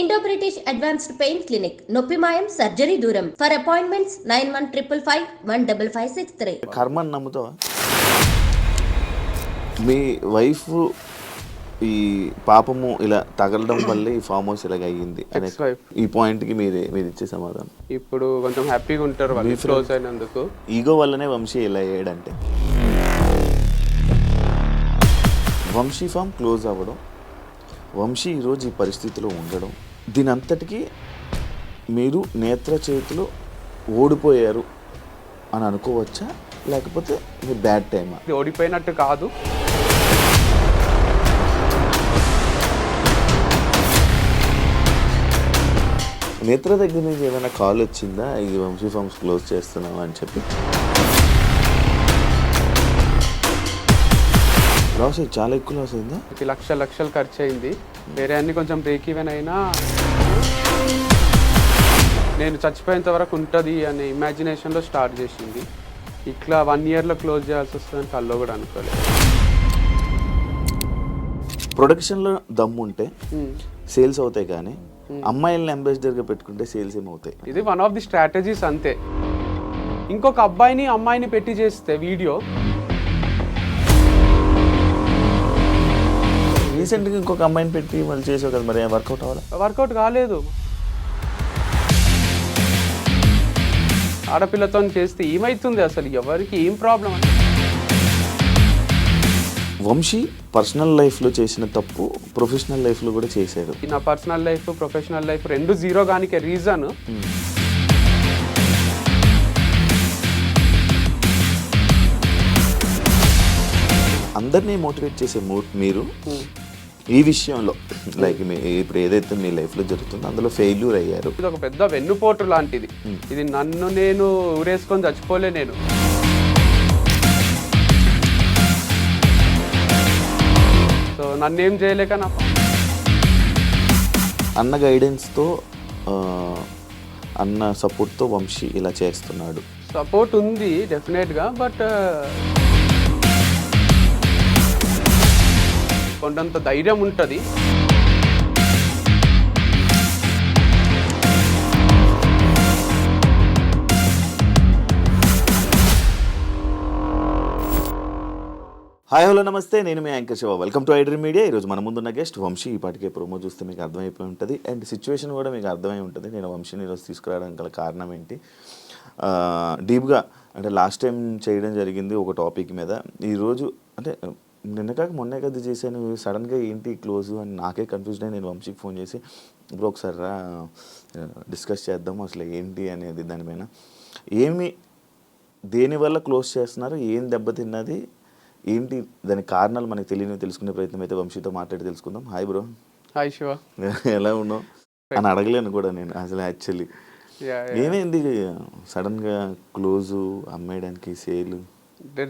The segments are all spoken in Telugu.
Indo British advanced pain clinic నొప్పి మాయం సర్జరీ దూరం ఫర్ అపాయింట్మెంట్స్ 9155515563. కర్మని నమ్ముతావా? మీ వైఫ్ ఈ పాపము ఇలా తగలడం వల్లే ఈ ఫామ్ హౌస్ ఇలాగ అయ్యింది అనే ఈ పాయింట్కి మీరు ఇచ్చే సమాధానం? ఇప్పుడు కొంచెం హ్యాపీగా ఉంటారు వాళ్ళు క్లోజ్ అయినందుకు. ఈగో వల్లనే వంశీ ఇలా అయ్యాడంటే, వంశీ ఫామ్ క్లోజ్ అవ్వడం, వంశీ ఈరోజు ఈ పరిస్థితిలో ఉండడం, దీని అంతటికీ మీరు నేత్ర చేతిలో ఓడిపోయారు అని అనుకోవచ్చా, లేకపోతే మీ బ్యాడ్ టైమా? ఇది ఓడిపోయినట్టు కాదు. నేత్ర దగ్గర నుంచి ఏమైనా కాల్ వచ్చిందా ఇది వంశీ ఫార్మ్స్ క్లోజ్ చేస్తున్నావా అని చెప్పి? లాస్ అయ్యి చాలా ఎక్కువ లాస్ అయిందా? లక్షలు ఖర్చు అయింది. వేరే అన్ని కొంచెం బ్రేక్ ఈవెన్ అయినా నేను చచ్చిపోయేంత వరకు ఉంటుంది అనే ఇమాజినేషన్లో స్టార్ట్ చేసింది. ఇట్లా 1 yearలో క్లోజ్ చేయాల్సి వస్తుందని కల్లో కూడా అనుకోలేదు. ప్రొడక్షన్లో దమ్ము ఉంటే సేల్స్ అవుతాయి, కానీ అమ్మాయిల్ని అంబాసిడర్గా పెట్టుకుంటే సేల్స్ ఏమవుతాయి? ఇది వన్ ఆఫ్ ది స్ట్రాటజీస్ అంతే. ఇంకొక అమ్మాయిని పెట్టి చేస్తే వీడియో రీసెంట్గా ఇంకొక అమ్మాయిని పెట్టి వాళ్ళు చేసావు కదా, మరి వర్కౌట్ అవ్వాలి? వర్కౌట్ కాలేదు. ఆడపిల్లతో చేస్తే ఏమవుతుంది, అసలు ఎవరికి ఏం ప్రాబ్లం? వంశీ పర్సనల్ లైఫ్లో చేసిన తప్పు ప్రొఫెషనల్ లైఫ్లో కూడా చేశాడు. నా పర్సనల్ లైఫ్ ప్రొఫెషనల్ లైఫ్ రెండు జీరో గానికి రీజన్ అందరినీ మోటివేట్ చేసే మీరు ఈ విషయంలో లైక్ ఇప్పుడు ఏదైతే మీ లైఫ్లో జరుగుతుందో అందులో ఫెయిల్యూర్ అయ్యారు. ఇది ఒక పెద్ద వెన్నుపోటు లాంటిది. ఇది నన్ను నేను ఊరేసుకొని చచ్చిపోలే. నేను సో నన్ను ఏం చేయలేక నా అన్న గైడెన్స్తో అన్న సపోర్ట్తో వంశీ ఇలా చేస్తున్నాడు. సపోర్ట్ ఉంది డెఫినెట్గా, బట్ కొండంత ధైర్యం ఉంటుంది. హాయ్ హలో నమస్తే, నేను మీ anchor Shiva. Welcome to iDream media. ఈరోజు మన ముందున్న గెస్ట్ వంశీ. ఈ పాటికే ప్రోమో చూస్తే మీకు అర్థమైపోయి ఉంటుంది, అండ్ సిచ్యువేషన్ కూడా మీకు అర్థమై ఉంటుంది. నేను వంశీని ఈరోజు తీసుకురావడానికి గల కారణం ఏంటి, డీప్గా అంటే లాస్ట్ టైం చేయడం జరిగింది ఒక టాపిక్ మీద. ఈరోజు అంటే నిన్న కాక మొన్నే కదా చేశాను, సడన్గా ఏంటి క్లోజు అని నాకే కన్ఫ్యూజన్ అయ్యి నేను వంశీకి ఫోన్ చేసి ఇప్పుడు ఒకసారి రా డిస్కస్ చేద్దాము అసలు ఏంటి అనేది, దానిపైన ఏమి దేనివల్ల క్లోజ్ చేస్తున్నారు, ఏం దెబ్బతిన్నది ఏంటి, దాని కారణాలు మనకు తెలియని తెలుసుకునే ప్రయత్నం అయితే వంశీతో మాట్లాడి తెలుసుకుందాం. Hi bro. హాయ్ శివ. ఎలా ఉన్నావు అని అడగలేను కూడా నేను అసలు. యాక్చువల్లీ ఏమైంది సడన్గా క్లోజు అమ్మేయడానికి సేలు?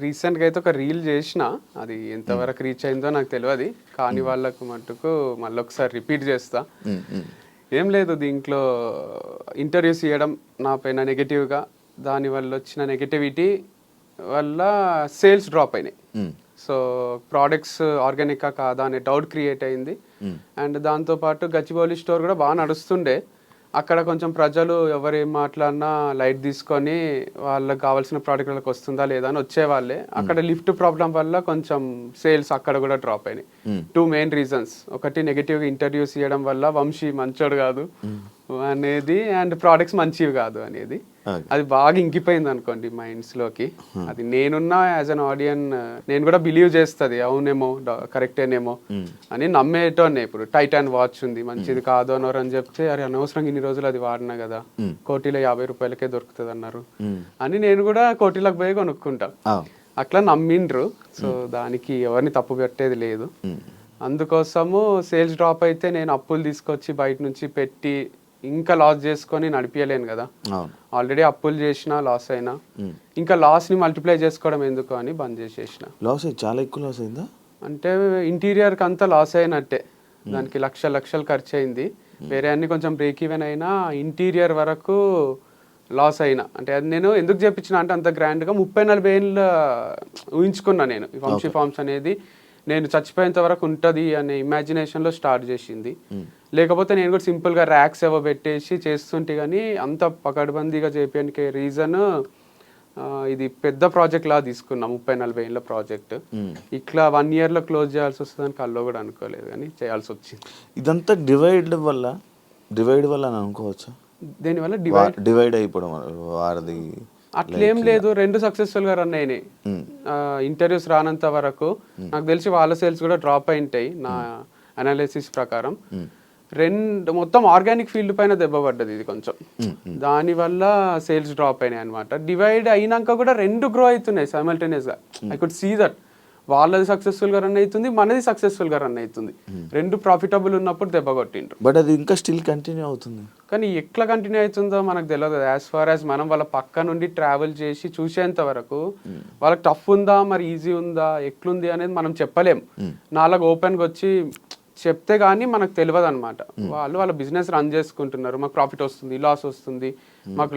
రీసెంట్గా అయితే ఒక రీల్ చేసిన, అది ఎంతవరకు రీచ్ అయిందో నాకు తెలియదు, కానీ వాళ్ళకు మట్టుకు మళ్ళీ ఒకసారి రిపీట్ చేస్తా. ఏం లేదు, దీంట్లో ఇంటర్వ్యూస్ ఇవ్వడం నా పైన నెగటివ్గా, దానివల్ల వచ్చిన నెగటివిటీ వల్ల సేల్స్ డ్రాప్ అయినాయి. సో ప్రోడక్ట్స్ ఆర్గానికా కాదా అనే డౌట్ క్రియేట్ అయింది. అండ్ దాంతోపాటు గచ్చిబౌలి స్టోర్ కూడా బాగా నడుస్తుండే. అక్కడ కొంచెం ప్రజలు ఎవరు ఏం మాట్లాడినా లైట్ తీసుకొని వాళ్ళకి కావాల్సిన ప్రోడక్ట్ వాళ్ళకి వస్తుందా లేదా అని వచ్చేవాళ్ళే. అక్కడ లిఫ్ట్ ప్రాబ్లం వల్ల కొంచెం సేల్స్ అక్కడ కూడా డ్రాప్ అయినాయి. 2 మెయిన్ రీజన్స్. ఒకటి నెగటివ్గా ఇంటర్వ్యూస్ ఇవ్వడం వల్ల వంశీ మంచోడు కాదు అనేది, అండ్ ప్రోడక్ట్స్ మంచివి కాదు అనేది. అది బాగా ఇంకిపోయింది అనుకోండి మైండ్స్లోకి. అది నేనున్నా యాజ్ అన్ ఆడియన్ నేను కూడా బిలీవ్ చేస్తుంది, అవునేమో కరెక్టేనేమో అని నమ్మేటోనే. ఇప్పుడు టైటాన్ వాచ్ ఉంది, మంచిది కాదు అన్నారు అని చెప్తే, అరే అనవసరంగా ఇన్ని రోజులు అది వాడినా కదా, కోటిలో 50 రూపాయలకే దొరుకుతుంది అన్నారు అని నేను కూడా కోటిలకు పోయి కొనుక్కుంటా. అట్లా నమ్మిండ్రు. సో దానికి ఎవరిని తప్పు పెట్టేది లేదు. అందుకోసము సేల్స్ డ్రాప్ అయితే నేను అప్పులు తీసుకొచ్చి బయట నుంచి పెట్టి ఇంకా లాస్ చేసుకొని నడిపించలేను కదా. ఆల్రెడీ అప్పులు చేసినా లాస్ అయినా ఇంకా లాస్ని మల్టిప్లై చేసుకోవడం ఎందుకు అని బంద్ చేసేసిన. లాస్ చాలా ఎక్కువ లాస్ అయిందా? అంటే ఇంటీరియర్కి అంతా లాస్ అయినట్టే. దానికి లక్షలు ఖర్చు అయింది. వేరే అన్ని కొంచెం బ్రేక్ ఈవెన్ అయినా ఇంటీరియర్ వరకు లాస్ అయినా. అంటే అది నేను ఎందుకు చెప్పించిన అంటే అంత గ్రాండ్గా 30-40 ఏళ్ళు ఊహించుకున్నా నేను. ఈ వంశీ ఫార్మ్స్ అనేది నేను చచ్చిపోయేంత వరకు ఉంటుంది అనే ఇమాజినేషన్లో స్టార్ట్ చేసింది. లేకపోతే నేను కూడా సింపుల్గా ర్యాక్స్ ఏవో పెట్టేసి చేస్తుంటే కానీ అంత పకడ్బందీగా చేయడానికి రీజన్ ఇది పెద్ద ప్రాజెక్ట్ లా తీసుకున్నా, 30-40 ఏళ్ళ ప్రాజెక్ట్. ఇట్లా 1 yearలో క్లోజ్ చేయాల్సి వస్తుందని కల్లో కూడా అనుకోలేదు, కానీ చేయాల్సి వచ్చింది. ఇదంతా డివైడ్ వల్ల అని అనుకోవచ్చా? దీనివల్ల డివైడ్ అయిపోవడం వారిది అట్లేం లేదు, 2 సక్సెస్ఫుల్ గా రన్ అయినాయి. ఇంటర్వ్యూస్ రానంత వరకు నాకు తెలిసి వాళ్ళ సేల్స్ కూడా డ్రాప్ అయింటాయి నా అనాలిసిస్ ప్రకారం. మొత్తం ఆర్గానిక్ ఫీల్డ్ పైన దెబ్బ పడ్డది ఇది కొంచెం, దానివల్ల సేల్స్ డ్రాప్ అయినాయి అనమాట. డివైడ్ అయినాక కూడా 2 గ్రో అవుతున్నాయి సైమల్టేనియస్ గా. ఐ కుడ్ సీ దట్ వాళ్ళది సక్సెస్ఫుల్ గా రన్ అవుతుంది, మనది సక్సెస్ఫుల్ గా రన్ అవుతుంది. 2 ప్రాఫిటబుల్ ఉన్నప్పుడు దెబ్బ కొట్టిండ్రు. బట్ అది ఇంకా స్టిల్ కంటిన్యూ అవుతుంది. కానీ ఎట్లా కంటిన్యూ అవుతుందో మనకు తెలియదు. యాజ్ ఫార్ యాజ్ మనం వాళ్ళ పక్క నుండి ట్రావెల్ చేసి చూసేంత వరకు వాళ్ళకి టఫ్ ఉందా మరి ఈజీ ఉందా ఎట్లుంది అనేది మనం చెప్పలేం. నాలుగు ఓపెన్గా వచ్చి చెప్తే కానీ మనకు తెలియదు అనమాట. వాళ్ళ బిజినెస్ రన్ చేసుకుంటున్నారు, మాకు ప్రాఫిట్ వస్తుంది, లాస్ వస్తుంది, మాకు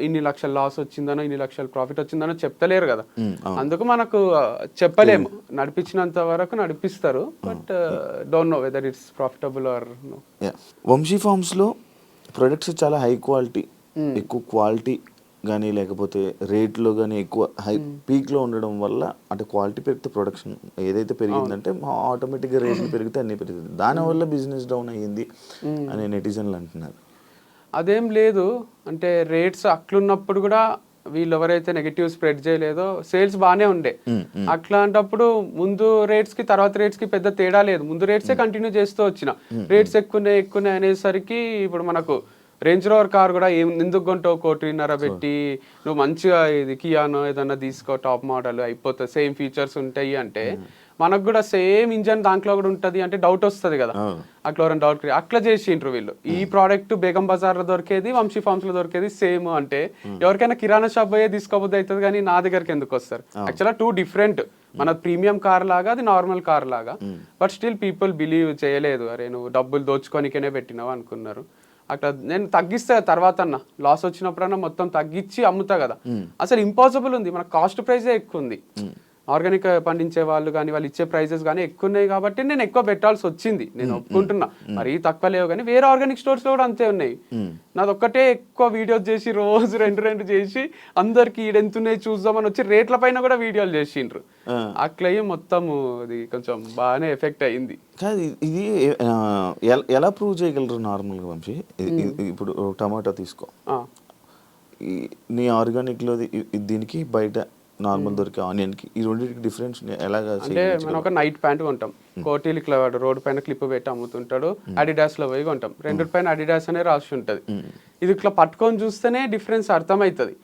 ఇన్ని లక్షల లాస్ వచ్చిందనో ఇన్ని లక్షల ప్రాఫిట్ వచ్చిందనో చెప్తలేరు కదా. అందుకు మనకు చెప్పలేము. నడిపించినంత వరకు నడిపిస్తారు, but don't know whether it's profitable or no. Vamsi ఫార్మ్స్లో ప్రొడక్ట్స్ చాలా హై క్వాలిటీ, ఎక్కువ క్వాలిటీ కానీ లేకపోతే రేట్లో కానీ ఎక్కువ పీక్లో ఉండడం వల్ల అంటే క్వాలిటీ పెరిగితే ప్రొడక్షన్ ఏదైతే పెరిగిందంటే ఆటోమేటిక్గా రేట్లు పెరిగితే అన్నీ పెరుగుతుంది. దానివల్ల బిజినెస్ డౌన్ అయ్యింది అని నెటిజన్లు అంటున్నారు. అదేం లేదు, అంటే రేట్స్ అట్లున్నప్పుడు కూడా వీళ్ళు ఎవరైతే నెగటివ్ స్ప్రెడ్ చేయలేదో సేల్స్ బాగానే ఉండే. అట్లాంటప్పుడు ముందు రేట్స్ కి తర్వాత రేట్స్ కి పెద్ద తేడా లేదు, ముందు రేట్సే కంటిన్యూ చేస్తూ వచ్చిన. రేట్స్ ఎక్కువ అనేసరికి ఇప్పుడు మనకు రేంజ్ రోవర్ కార్ కూడా ఎందుకు కొంటావు 1.5 పెట్టి, నువ్వు మంచిగా ఇది కియానో ఏదన్నా తీసుకో టాప్ మోడల్ అయిపోతుంది, సేమ్ ఫీచర్స్ ఉంటాయి అంటే మనకు కూడా సేమ్ ఇంజన్ దాంట్లో కూడా ఉంటుంది అంటే డౌట్ వస్తుంది కదా. అట్లా ఎవరైనా డౌట్ అట్లా చేసిండ్రు వీళ్ళు. ఈ ప్రోడక్ట్ బేగం బజార్ లో దొరికేది వంశీ ఫార్మ్స్ లో దొరికేది సేమ్ అంటే ఎవరికైనా కిరాణా షాప్ పోయే తీసుకోబోద్ది అవుతుంది, కానీ నా దగ్గరికి ఎందుకు వస్తారు? యాక్చువల్గా 2 డిఫరెంట్, మన ప్రీమియం కార్ లాగా అది నార్మల్ కార్ లాగా. బట్ స్టిల్ పీపుల్ బిలీవ్ చేయలేదు, అరే నువ్వు డబ్బులు దోచుకోనికనే పెట్టినావు అనుకున్నారు. అట్లా నేను తగ్గిస్తా తర్వాత అన్న లాస్ వచ్చినప్పుడన్నా మొత్తం తగ్గించి అమ్ముతా కదా. అసలు ఇంపాసిబుల్ ఉంది, మన కాస్ట్ ప్రైజే ఎక్కువ ఉంది. ఆర్గానిక్ పండించే వాళ్ళు కానీ వాళ్ళు ఇచ్చే ప్రైజెస్ కానీ ఎక్కువ ఉన్నాయి కాబట్టి నేను ఎక్కువ పెట్టాల్సి వచ్చింది, నేను ఒప్పుకుంటున్నా. మరీ తక్కువ లేవు, కానీ వేరే ఆర్గానిక్ స్టోర్స్ లో కూడా అంతే ఉన్నాయి. నాది ఒక్కటే ఎక్కువ వీడియోస్ చేసి రోజు 2 చేసి అందరికి ఈడెంతున్నాయి చూద్దామని వచ్చి రేట్ల పైన కూడా వీడియోలు చేసిండ్రు. అట్లా మొత్తం ఇది కొంచెం బాగానే ఎఫెక్ట్ అయ్యింది. కాదు ఇది ఎలా ప్రూవ్ చేయగలరు నార్మల్గా వంశీ? ఇప్పుడు టమాటో తీసుకో, నీ ఆర్గానిక్లో దీనికి బయట నార్మల్ దొరికే ఆనియన్ కి ఈ రెండింటికి డిఫరెన్స్ ఎలాగా? అంటే మనం ఒక నైట్ ప్యాంట్ కొంటాం, కోటీలు ఇట్లా రోడ్ పైన క్లిప్ పెట్టి అమ్ముతుంటాడు, అడిడాస్ లో పోయి కొంటాం, 2 పైన అడిడాస్ అనే రాసి ఉంటది. ఇది ఇట్లా పట్టుకొని చూస్తేనే డిఫరెన్స్ అర్థమవుతుంది.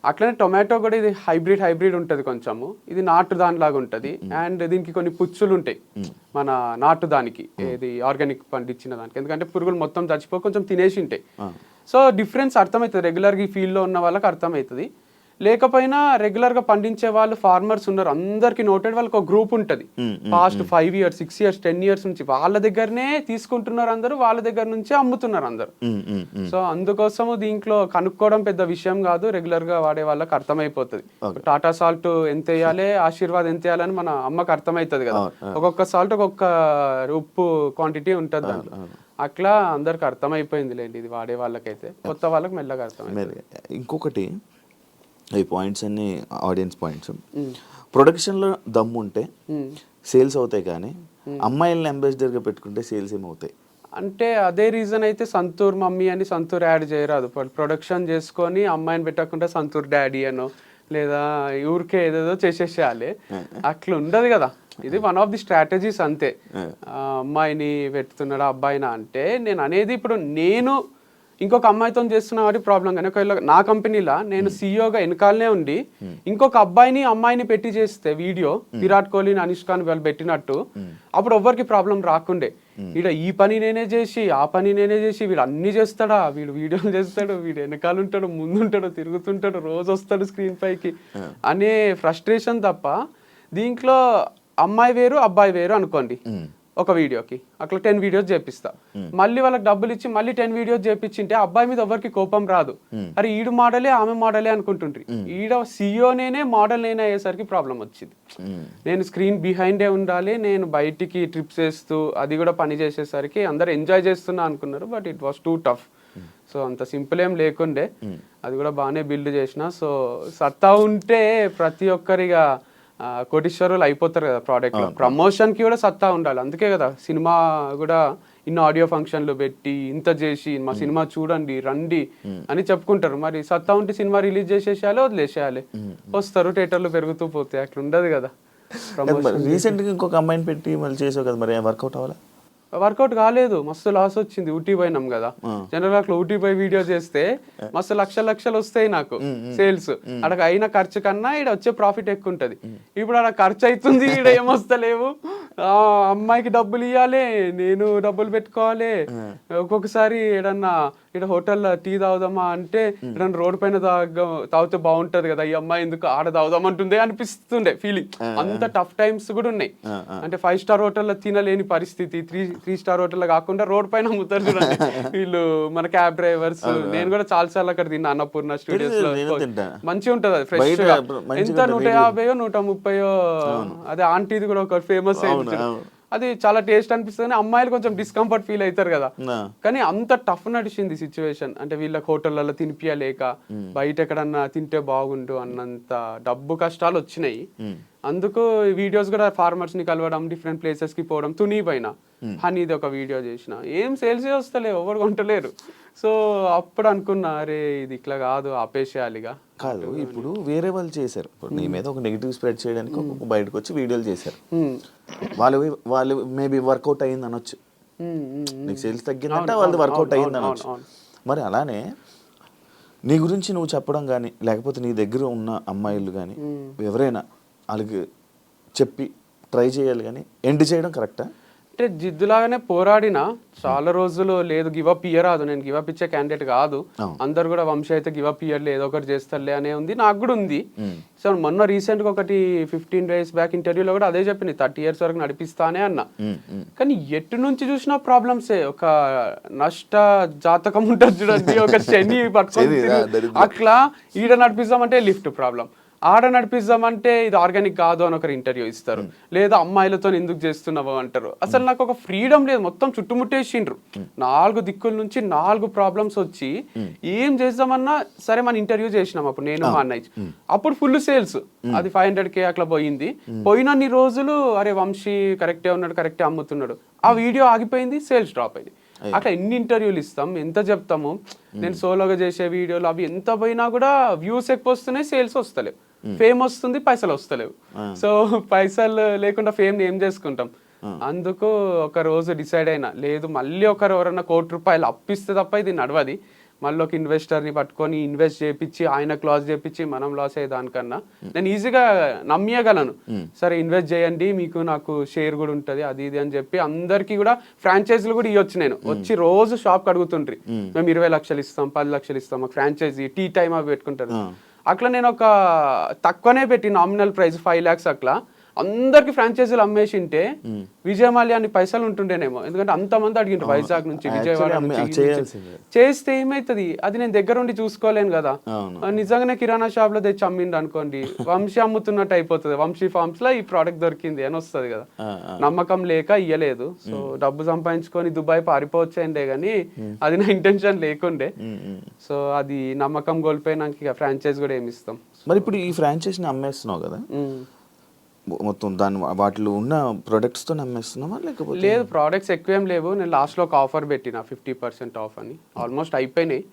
అట్లనే టొమాటో కూడా ఇది హైబ్రిడ్ ఉంటది కొంచెము, ఇది నాటు దానిలాగా ఉంటది. అండ్ దీనికి కొన్ని పుచ్చులు ఉంటాయి మన నాటు దానికి, ఇది ఆర్గానిక్ పండించిన దానికి, ఎందుకంటే పురుగులు మొత్తం చచ్చిపో కొంచెం తినేసి ఉంటాయి. సో డిఫరెన్స్ అర్థమవుతుంది, రెగ్యులర్గా ఈ ఫీల్డ్ లో ఉన్న వాళ్ళకి అర్థమవుతుంది. లేకపోయినా రెగ్యులర్ గా పండించే వాళ్ళు ఫార్మర్స్ ఉన్నారు, అందరికి నోటెడ్ వాళ్ళకి ఒక గ్రూప్ ఉంటుంది. పాస్ట్ 5 years 6 years 10 years నుంచి వాళ్ళ దగ్గరనే తీసుకుంటున్నారు అందరూ, వాళ్ళ దగ్గర నుంచే అమ్ముతున్నారు అందరు. సో అందుకోసము దీంట్లో కనుక్కోవడం పెద్ద విషయం కాదు, రెగ్యులర్ గా వాడే వాళ్ళకి అర్థమైపోతుంది. టాటా సాల్ట్ ఎంత వేయాలి, ఆశీర్వాద్ ఎంత వేయాలని మన అమ్మకి అర్థమవుతుంది కదా. ఒక్కొక్క సాల్ట్ ఒక్కొక్క ఉప్పు క్వాంటిటీ ఉంటుంది దాంట్లో. అట్లా అందరికి అర్థమైపోయింది లేండి, ఇది వాడే వాళ్ళకైతే. కొత్త వాళ్ళకి మెల్లగా అర్థమైంది. ఇంకొకటి ఈ పాయింట్స్ అన్ని ఆడియన్స్ పాయింట్స్, ప్రొడక్షన్లో దమ్ము ఉంటే సేల్స్ అవుతాయి, కానీ అమ్మాయిల్ని అంబాసిడర్గా పెట్టుకుంటే సేల్స్ ఏమవుతాయి అంటే అదే రీజన్ అయితే సంతూర్ మమ్మీ అని సంతూర్ యాడ్ చేయరాదు. ప్రొడక్షన్ చేసుకొని అమ్మాయిని పెట్టకుండా సంతూర్ డాడీ అనో లేదా ఊరికే ఏదేదో చేసేసేయాలి, అట్లా ఉండదు కదా. ఇది వన్ ఆఫ్ ది స్ట్రాటజీస్ అంతే. అమ్మాయిని పెడుతున్నాడా అబ్బాయినా అంటే నేను అనేది, ఇప్పుడు నేను ఇంకొక అమ్మాయితో చేస్తున్నా కాబట్టి ప్రాబ్లం. కానీ ఒకవేళ నా కంపెనీలో నేను సీఈఓగా వెనకాలనే ఉండి ఇంకొక అబ్బాయిని అమ్మాయిని పెట్టి చేస్తే వీడియో, విరాట్ కోహ్లీని అనుష్కాని వాళ్ళు పెట్టినట్టు, అప్పుడు ఎవ్వరికి ప్రాబ్లం రాకుండే. వీడు ఈ పని నేనే చేసి ఆ పని నేనే చేసి వీడు అన్ని చేస్తాడా, వీడు వీడియోలు చేస్తాడు, వీడు వెనకాల ఉంటాడు ముందుంటాడు తిరుగుతుంటాడు రోజు వస్తాడు స్క్రీన్ పైకి అనే ఫ్రస్ట్రేషన్ తప్ప దీంట్లో అమ్మాయి వేరు అబ్బాయి వేరు అనుకోండి. ఒక వీడియోకి అట్లా 10 వీడియోస్ చేపిస్తా. మళ్ళీ వాళ్ళకి డబ్బులు ఇచ్చి మళ్ళీ 10 వీడియోస్ చేపించింటే అబ్బాయి మీద ఎవరికి కోపం రాదు. అరే ఈడు మోడలే ఆమె మోడలే అనుకుంటుండ్రి. ఈడ CEO నేనే మోడల్ నేనే అయ్యేసరికి ప్రాబ్లం వచ్చింది. నేను స్క్రీన్ బిహైండే ఉండాలి, నేను బయటికి ట్రిప్స్ వేస్తూ అది కూడా పని చేసేసరికి అందరు ఎంజాయ్ చేస్తున్నా అనుకున్నారు. But it was two tough. So అంత సింపుల్ ఏం లేకుండే, అది కూడా బాగానే బిల్డ్ చేసిన. సో సత్తా ఉంటే ప్రతి ఒక్కరిగా కోటీశ్వరులు అయిపోతారు కదా ప్రోడక్ట్ లో. ప్రమోషన్ కి కూడా సత్తా ఉండాలి. అందుకే కదా సినిమా కూడా ఇన్ని ఆడియో ఫంక్షన్లు పెట్టి ఇంత చేసి మా సినిమా చూడండి రండి అని చెప్పుకుంటారు. మరి సత్తా ఉంటే సినిమా రిలీజ్ చేసేసేయాలి, వదిలేసేయాలి, వస్తారు థియేటర్లు పెరుగుతూ పోతాయి. అట్లా ఉండదు కదా. రీసెంట్ గా ఇంకొక అమ్మాయిని పెట్టి మళ్ళీ చేసావు కదా, మరి వర్కౌట్ అవ్వాలా? వర్కౌట్ కాలేదు, మస్తు లాస్ వచ్చింది. ఊటీ పోయినాం కదా, జనరల్ అట్లా ఊటీ పోయి వీడియో చేస్తే మస్తు లక్షలు వస్తాయి నాకు సేల్స్. అక్కడ అయిన ఖర్చు కన్నా ఇక్కడ వచ్చే ప్రాఫిట్ ఎక్కువ ఉంటది. ఇప్పుడు అక్కడ ఖర్చు అవుతుంది, ఇక్కడ ఏమొస్తలేవు. అమ్మాయికి డబ్బులు ఇవ్వాలి, నేను డబ్బులు పెట్టుకోవాలి. ఒక్కొక్కసారి ఏడన్నా ఇక్కడ హోటల్లో టీ తాగుదామా అంటే ఏదన్నా రోడ్ పైన తాగితే బాగుంటది కదా, ఈ అమ్మాయి ఎందుకు ఆడ తాగుదామంటుందే అనిపిస్తుండే ఫీలింగ్. అంత టఫ్ టైమ్స్ కూడా ఉన్నాయి. అంటే 5 స్టార్ హోటల్లో తినలేని పరిస్థితి, 3 స్టార్ హోటల్లో కాకుండా రోడ్ పైన అమ్ముతారు చూడండి వీళ్ళు, మన క్యాబ్ డ్రైవర్స్. నేను కూడా చాలా అక్కడ తిన్నా అన్నపూర్ణ స్టూడియోస్ లో. మంచిగా ఉంటది అది, ఫ్రెష్ గా. ఎంత 150 130. అదే ఆంటీది కూడా ఒక ఫేమస్ అయింది, అది చాలా టేస్ట్ అనిపిస్తుంది. అమ్మాయిలు కొంచెం డిస్కంఫర్ట్ ఫీల్ అవుతారు కదా. కానీ అంత టఫ్ నడిచింది సిచ్యువేషన్. అంటే వీళ్ళకి హోటళ్లలో తినిపియలేక, బయట ఎక్కడన్నా తింటే బాగుండు అన్నంత డబ్బు కష్టాలు వచ్చినాయి. అందుకు వీడియోస్ కూడా ఫార్మర్స్ ని కలవడం, డిఫరెంట్ ప్లేసెస్ కి పోవడం. తుని పైన హనీది ఒక వీడియో చేసిన, ఏం సేల్స్ వస్తలేవు, ఎవరు కొంటలేరు. సో అప్పుడు అనుకున్నా, అరే ఇది ఇట్లా కాదు, ఆపేసేయాలిగా. కాదు, ఇప్పుడు వేరే వాళ్ళు చేశారు, నీ మీద ఒక నెగిటివ్ స్ప్రెడ్ చేయడానికి ఒక బయటకు వచ్చి వీడియోలు చేశారు. వాళ్ళు మేబీ వర్కౌట్ అయ్యింది అనొచ్చు, నీకు సేల్స్ తగ్గిందంటే వాళ్ళది వర్కౌట్ అయ్యింది అనొచ్చు. మరి అలానే నీ గురించి నువ్వు చెప్పడం కానీ, లేకపోతే నీ దగ్గర ఉన్న అమ్మాయిలు కానీ ఎవరైనా వాళ్ళకి చెప్పి ట్రై చేయాలి, కానీ ఎండ్ చేయడం కరెక్టా? అంటే జిద్దులాగానే పోరాడినా చాలా రోజులు లేదు, గివప్ ఇయ్యరాదు, నేను గివప్ ఇచ్చే క్యాండిడేట్ కాదు. అందరు కూడా వంశీ అయితే గివప్ ఇయ్యర్లే, ఏదో ఒకటి చేస్తారులే అనే ఉంది, నాకు కూడా ఉంది. సో మొన్న రీసెంట్ గా ఒకటి 15 days బ్యాక్ ఇంటర్వ్యూలో కూడా అదే చెప్పింది, 30 years వరకు నడిపిస్తానే అన్న. కానీ ఎటు నుంచి చూసినా ప్రాబ్లమ్సే. ఒక నష్ట జాతకం ఉంటుంది చూడండి, ఒక శని పట్టుకొని అట్లా. ఈడ నడిపిస్తామంటే లిఫ్ట్ ప్రాబ్లం, ఆడ నడిపిస్తామంటే ఇది ఆర్గానిక్ కాదు అని ఒకరు ఇంటర్వ్యూ ఇస్తారు, లేదా అమ్మాయిలతో ఎందుకు చేస్తున్నావు అంటారు. అసలు నాకు ఒక ఫ్రీడమ్ లేదు, మొత్తం చుట్టుముట్టేసిండ్రు. 4 దిక్కుల నుంచి 4 ప్రాబ్లమ్స్ వచ్చి ఏం చేద్దామన్నా సరే. మన ఇంటర్వ్యూ చేసినాం అప్పుడు నేను మా అన్నయ్య, అప్పుడు ఫుల్ సేల్స్, అది 500K అట్లా పోయింది. పోయినన్ని రోజులు అరే వంశీ కరెక్టే ఉన్నాడు, కరెక్టే అమ్ముతున్నాడు, ఆ వీడియో ఆగిపోయింది, సేల్స్ డ్రాప్ అయింది. అట్లా ఎన్ని ఇంటర్వ్యూలు ఇస్తాం, ఎంత చెప్తాము. నేను సోలోగా చేసే వీడియోలు అవి ఎంత పోయినా కూడా వ్యూస్ ఎక్కువ వస్తున్నాయి, సేల్స్ వస్తలేవు. ఫేమ్ వస్తుంది, పైసలు వస్తలేవు. సో పైసలు లేకుండా ఫేమ్ ఏం చేసుకుంటాం. అందుకు ఒక రోజు డిసైడ్ అయినా, లేదు మళ్ళీ ఒకరు ఎవరన్నా ₹1,00,00,000 అప్పిస్తే తప్ప ఇది నడవది. మళ్ళీ ఒక ఇన్వెస్టర్ని పట్టుకొని ఇన్వెస్ట్ చేయించి ఆయనకు లాస్ చేయించి మనం లాస్ అయ్యే దానికన్నా నేను ఈజీగా నమ్మేయగలను. సరే ఇన్వెస్ట్ చేయండి, మీకు నాకు షేర్ కూడా ఉంటుంది, అది ఇది అని చెప్పి అందరికీ కూడా ఫ్రాంచైజీలు కూడా ఇవ్వచ్చు. నేను వచ్చి రోజు షాప్కి అడుగుతుండ్రి, మేము 20 లక్షలు ఇస్తాం, 10 లక్షలు ఇస్తాం, మాకు ఫ్రాంచైజీ టీ టైమ్ అవి పెట్టుకుంటారు. అట్లా నేను ఒక తక్కువనే పెట్టి నామినల్ ప్రైస్ 5 lakhs అట్లా అందరికి ఫ్రాంచైజీలు అమ్మేసింటే విజయమాల్యా అని పైసలు ఉంటుండేనేమో. ఎందుకంటే అంతమంది అడిగిండ్రు వైజాగ్ నుంచి, విజయవాడ నుంచి. చేస్తే ఏమైతుంది, అది నేను దగ్గర ఉండి చూసుకోలేను కదా. నిజంగానే కిరాణా షాప్ లో తెచ్చి అమ్మిండు అనుకోండి, వంశీ అమ్ముతున్నట్టు అయిపోతుంది. వంశీ ఫార్మ్స్ లో ఈ ప్రోడక్ట్ దొరికింది అని వస్తుంది కదా. నమ్మకం లేక ఇయ్యలేదు. సో డబ్బు సంపాదించుకొని దుబాయ్ పారిపోవచ్చండే గానీ అది నా ఇంటెన్షన్ లేకుండే. సో అది నమ్మకం కోల్పోయినాక ఇక ఫ్రాంచైజ్ కూడా ఏమి ఇస్తాం. మరి ఇప్పుడు ఈ ఫ్రాంచైజీని అమ్మేస్తున్నావు కదా, మొత్తం దాని వాటిలో ఉన్న ప్రొడక్ట్స్తో అమ్మేస్తున్నావా లేకపోతే? లేదు, ప్రోడక్ట్స్ ఎక్కువ ఏం లేవు. నేను లాస్ట్లో ఒక ఆఫర్ పెట్టిన 50% ఆఫ్ అని, ఆల్మోస్ట్ అయిపోయినాయి.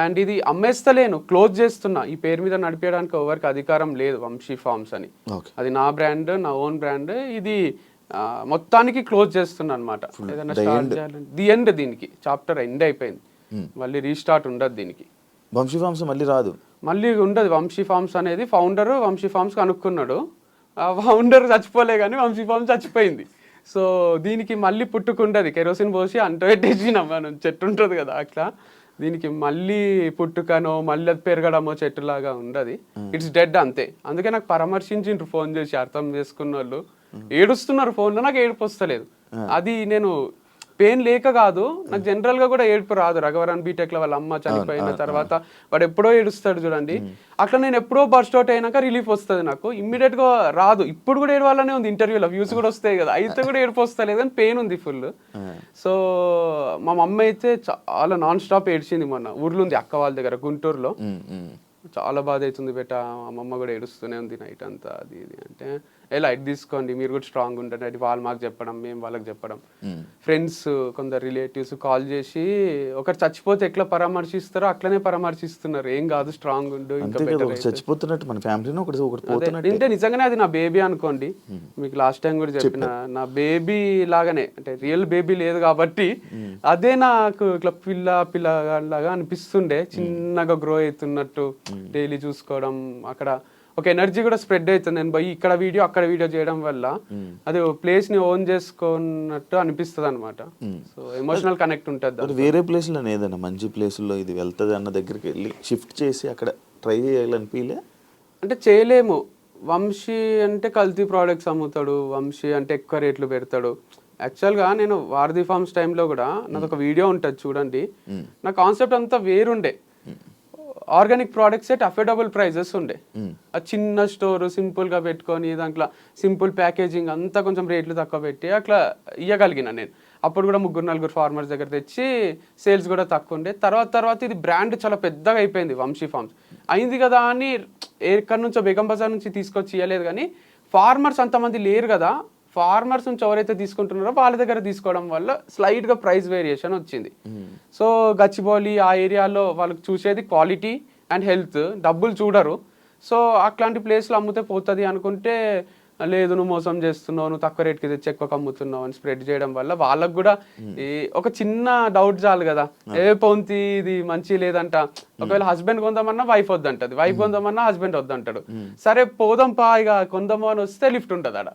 అండ్ ఇది అమ్మేస్తలేను, క్లోజ్ చేస్తున్నా. ఈ పేరు మీద నడిపేయడానికి ఎవరికి అధికారం లేదు, వంశీ ఫార్మ్స్ అని. అది నా బ్రాండ్, నా ఓన్ బ్రాండ్. ఇది మొత్తానికి క్లోజ్ చేస్తున్నా అనమాట. ఏదైనా స్టార్ట్ చేయాలంటే ది ఎండ్, దీనికి చాప్టర్ ఎండ్ అయిపోయింది, మళ్ళీ రీస్టార్ట్ ఉండదు దీనికి. వంశీ ఫార్మ్స్ మళ్ళీ రాదు, మళ్ళీ ఉండదు. వంశీ ఫార్మ్స్ అనేది ఫౌండర్ వంశీ ఫార్మ్స్ కనుక్కున్నాడు, ఫౌండర్ చచ్చిపోలే కానీ వంశీ ఫార్మ్స్ చచ్చిపోయింది. సో దీనికి మళ్ళీ పుట్టుకుంటుంది, కెరోసిన్ పోసి అంటపెట్టేసినాం మనం, చెట్టు ఉంటుంది కదా అట్లా. దీనికి మళ్ళీ పుట్టుకనో మళ్ళీ అది పెరగడమో చెట్టులాగా ఉండదు, ఇట్స్ డెడ్ అంతే. అందుకే నాకు పరామర్శించిండ్రు ఫోన్ చేసి, అర్థం చేసుకున్న వాళ్ళు ఏడుస్తున్నారు ఫోన్లో, నాకు ఏడుపు వస్తలేదు. అది నేను పెయిన్ లేక కాదు, నాకు జనరల్ గా కూడా ఏడుపు రాదు. రఘవరన్ బీటెక్ లో వాళ్ళ అమ్మ చనిపోయిన తర్వాత వాడు ఎప్పుడో ఏడుస్తాడు చూడండి, అట్లా నేను ఎప్పుడో బర్స్ట్ అవుట్ అయినాక రిలీఫ్ వస్తుంది. నాకు ఇమ్మీడియట్ గా రాదు. ఇప్పుడు కూడా ఏడవాలనే ఉంది, ఇంటర్వ్యూలో వ్యూస్ కూడా వస్తాయి కదా, అయితే కూడా ఏడుపు వస్తలేదు అని పెయిన్ ఉంది ఫుల్. సో మా మమ్మీ అయితే చాలా నాన్ స్టాప్ ఏడ్చింది. మొన్న ఊర్లో ఉంది అక్క వాళ్ళ దగ్గర గుంటూరులో, చాలా బాధ అవుతుంది బెట, అమ్మమ్మ కూడా ఏడుస్తూనే ఉంది నైట్ అంతా. అది ఇది అంటే లైట్ తీసుకోండి, మీరు కూడా స్ట్రాంగ్ ఉంటుంది. అది వాళ్ళు మాకు చెప్పడం, మేము వాళ్ళకి చెప్పడం. ఫ్రెండ్స్ కొందరు రిలేటివ్స్ కాల్ చేసి ఒకరు చచ్చిపోతే ఎట్లా పరామర్శిస్తారో అట్లనే పరామర్శిస్తున్నారు, ఏం కాదు స్ట్రాంగ్ ఉండు ఇంకా చచ్చిపోతున్నట్టు మన ఫ్యామిలీలో అంటే నిజంగానే అది నా బేబీ అనుకోండి. మీకు లాస్ట్ టైం కూడా చెప్పిన, నా బేబీ లాగానే, అంటే రియల్ బేబీ లేదు కాబట్టి అదే నాకు ఇట్లా పిల్లలాగా అనిపిస్తుండే, చిన్నగా గ్రో అవుతున్నట్టు డైలీ చూసుకోవడం. అక్కడ ఒక ఎనర్జీ కూడా స్ప్రెడ్ అవుతుంది. నేను పోయి ఇక్కడ వీడియో అక్కడ వీడియో చేయడం వల్ల అది ప్లేస్ ని ఓన్ చేసుకున్నట్టు అనిపిస్తుంది అనమాట. సో ఎమోషనల్ కనెక్ట్ ఉంటుంది. వేరే ప్లేస్ లో ఏదైనా మంచి ప్లేస్ లో ఇది వెళ్తుంది అన్న దగ్గరికి వెళ్ళి షిఫ్ట్ చేసి అక్కడ ట్రై చేయాలనిపించలే? అంటే చేయలేము. వంశీ అంటే కల్తీ ప్రోడక్ట్స్ అమ్ముతాడు, వంశీ అంటే ఎక్కువ రేట్లు పెడతాడు. యాక్చువల్గా నేను వారధి ఫార్మ్స్ టైంలో కూడా నాది ఒక వీడియో ఉంటుంది చూడండి, నా కాన్సెప్ట్ అంతా వేరుండే. Organic products at affordable prices ఉండే. ఆ చిన్న స్టోర్ సింపుల్ గా పెట్టుకొని దాంట్లో సింపుల్ ప్యాకేజింగ్ అంతా కొంచెం రేట్లు తక్కువ పెట్టి అట్లా ఇవ్వగలిగిన నేను. అప్పుడు కూడా 3-4 ఫార్మర్స్ దగ్గర తెచ్చి సేల్స్ కూడా తక్కువ ఉండే. తర్వాత ఇది బ్రాండ్ చాలా పెద్దగా అయిపోయింది వంశీ ఫార్మ్స్. అయింది కదా అని ఎక్కడి నుంచో బేగం బజార్ నుంచి తీసుకొచ్చి ఇవ్వలేదు, కానీ ఫార్మర్స్ అంతమంది లేరు కదా, ఫార్మర్స్ నుంచి ఎవరైతే తీసుకుంటున్నారో వాళ్ళ దగ్గర తీసుకోవడం వల్ల స్లైట్ గా ప్రైస్ వేరియేషన్ వచ్చింది. సో గచ్చిబౌలి ఆ ఏరియాలో వాళ్ళకి చూసేది క్వాలిటీ అండ్ హెల్త్, డబ్బులు చూడరు. సో అట్లాంటి ప్లేస్లో అమ్ముతే పోతుంది అనుకుంటే, లేదు నువ్వు మోసం చేస్తున్నావు, నువ్వు తక్కువ రేట్కి తెచ్చి ఎక్కువ అమ్ముతున్నావు అని స్ప్రెడ్ చేయడం వల్ల వాళ్ళకు కూడా ఒక చిన్న డౌట్ చాలు కదా, పొంతి ఇది మంచి లేదంట. ఒకవేళ హస్బెండ్ కొందామన్నా వైఫ్ వద్దంటది, వైఫ్ కొందామన్నా హస్బెండ్ వద్దంటాడు. సరే పోదాం పా ఇక కొందాము అని వస్తే లిఫ్ట్ ఉంటుంది ఆడ.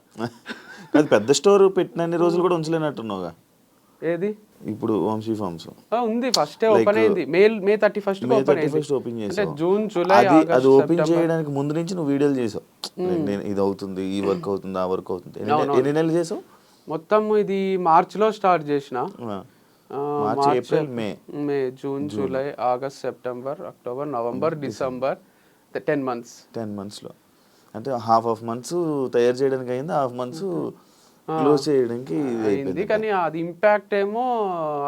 అది పెద్ద స్టోర్ పెట్టినన్ని రోజులు కూడా ఉంచలేనట్టున్నావుగా. ఏది ఇప్పుడు వంశీ ఫార్మ్స్ ఉంది, ఫస్ట్ ఓపెన్ అయింది మే 31 ఓపెన్ చేసావు. జూన్ జూలై అది ఓపెన్ చేయడానికి ముందు నుంచి నువ్వు వీడియోలు చేసావు, నేను ఇది అవుతుంది, ఈ వర్క్ అవుతుంది, ఆ వర్క్ అవుతుంది. ఎన్ని నెలలు చేసావు మొత్తం? ఇది మార్చ్ లో స్టార్ట్ చేసిన, March April May June July August September October November December 10 months లో. అంటే హాఫ్ మంత్స్ తయారు చేయడానికి అయింది, హాఫ్ మంత్స్ క్లోజ్ చేయడానికి అయింది. కానీ అది ఇంపాక్ట్ ఏమో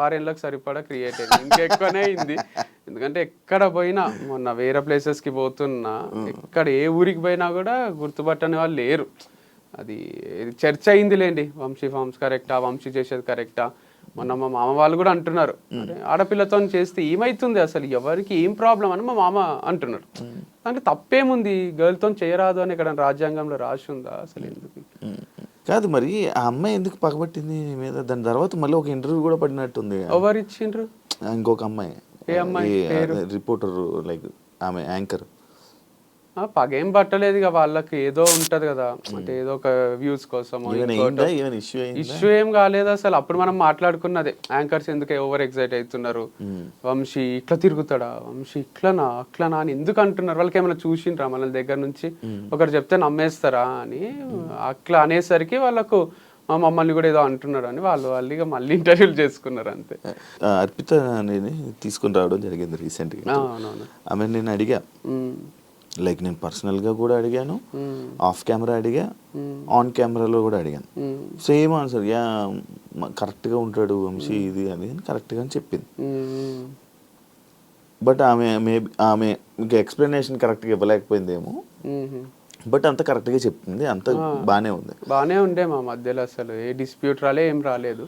6 ఏళ్ళకి సరిపడా క్రియేట్ అయింది, ఇంకెక్కువనే అయింది. ఎందుకంటే ఎక్కడ పోయినా, మొన్న వేరే ప్లేసెస్ కి పోతున్నా, ఎక్కడ ఏ ఊరికి పోయినా కూడా గుర్తుపట్టని వాళ్ళు లేరు. అది చర్చ అయింది లేండి, వంశీ ఫార్మ్స్ కరెక్టా, వంశీ చేసేది కరెక్టా. మొన్న మా మామ వాళ్ళు కూడా అంటున్నారు, ఆడపిల్లతో చేస్తే ఏమైతుంది అసలు, ఎవరికి ఏం ప్రాబ్లం అని మా మామ అంటున్నారు. అంటే తప్పేముంది, గర్ల్తో చేయరాదు అని ఇక్కడ రాజ్యాంగంలో రాసి ఉందా అసలు? ఎందుకు కాదు మరి ఆ అమ్మాయి ఎందుకు పగబట్టింది మీద? దాని తర్వాత మళ్ళీ ఒక ఇంటర్వ్యూ కూడా పడినట్టుంది. ఎవరు ఇచ్చిండ్రు? ఇంకొక అమ్మాయి, ఏ అమ్మాయి? రిపోర్టర్, లైక్ ఆమె యాంకర్. పగేం పట్టలేదు ఇక, వాళ్ళకి ఏదో ఉంటది కదా, అంటే ఏదో ఒక వ్యూస్ కోసం. ఇష్యూ ఏం కాలేదు అసలు. అప్పుడు మనం మాట్లాడుకున్నదే, యాంకర్స్ ఎందుకు ఓవర్ ఎక్సైట్ అవుతున్నారు, వంశీ ఇట్లా తిరుగుతాడా, వంశీ ఇట్లనా అట్లనా అని ఎందుకు అంటున్నారు, వాళ్ళకి ఏమైనా చూసిండ్రా మన దగ్గర నుంచి, ఒకరు చెప్తే నమ్మేస్తారా అని. అట్లా అనేసరికి వాళ్ళకు మా మమ్మల్ని కూడా ఏదో అంటున్నారు అని వాళ్ళు ఇక మళ్ళీ ఇంటర్వ్యూలు చేసుకున్నారు అంతే. అర్పిత అనేది తీసుకుని రావడం జరిగింది రీసెంట్గా. ఆమె నేను అడిగా, లైక్ నేను పర్సనల్గా కూడా అడిగాను, ఆఫ్ కెమెరా అడిగా, ఆన్ కెమెరాలో కూడా అడిగాను. సేమ్ ఆన్సర్, యా కరెక్ట్గా ఉంటాడు వంశీ ఇది అది అని కరెక్ట్గా అని చెప్పింది. బట్ ఆమె ఇంకా ఎక్స్ప్లెనేషన్ కరెక్ట్గా ఇవ్వలేకపోయిందేమో, బట్ అంత కరెక్ట్గా చెప్పింది, అంత బాగానే ఉండే మా మధ్యలో. అసలు ఏ డిస్ప్యూట్ ఏం రాలేదు.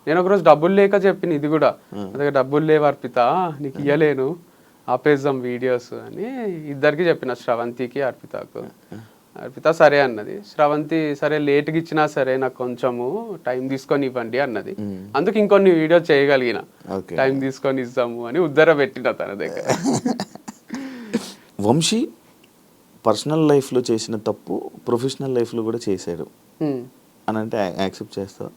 నేను ఒకరోజు డబ్బులు లేక చెప్పిన, ఇది కూడా అదే డబ్బులు లేవు అర్పిత నీకు ఇయ్యలేను, ఆపేద్దాం వీడియోస్ అని ఇద్దరికి చెప్పిన, శ్రవంతికి అర్పితకు. అర్పిత సరే అన్నది, శ్రవంతి సరే లేట్గా ఇచ్చినా సరే నాకు కొంచెము టైం తీసుకొని ఇవ్వండి అన్నది. అందుకు ఇంకొన్ని వీడియో చేయగలిగిన, టైం తీసుకొని ఇస్తాము అని ఉద్దర పెట్టిన తన దగ్గర. వంశీ పర్సనల్ లైఫ్లో చేసిన తప్పు ప్రొఫెషనల్ లైఫ్లో కూడా చేశాడు అని అంటే యాక్సెప్ట్ చేస్తావా?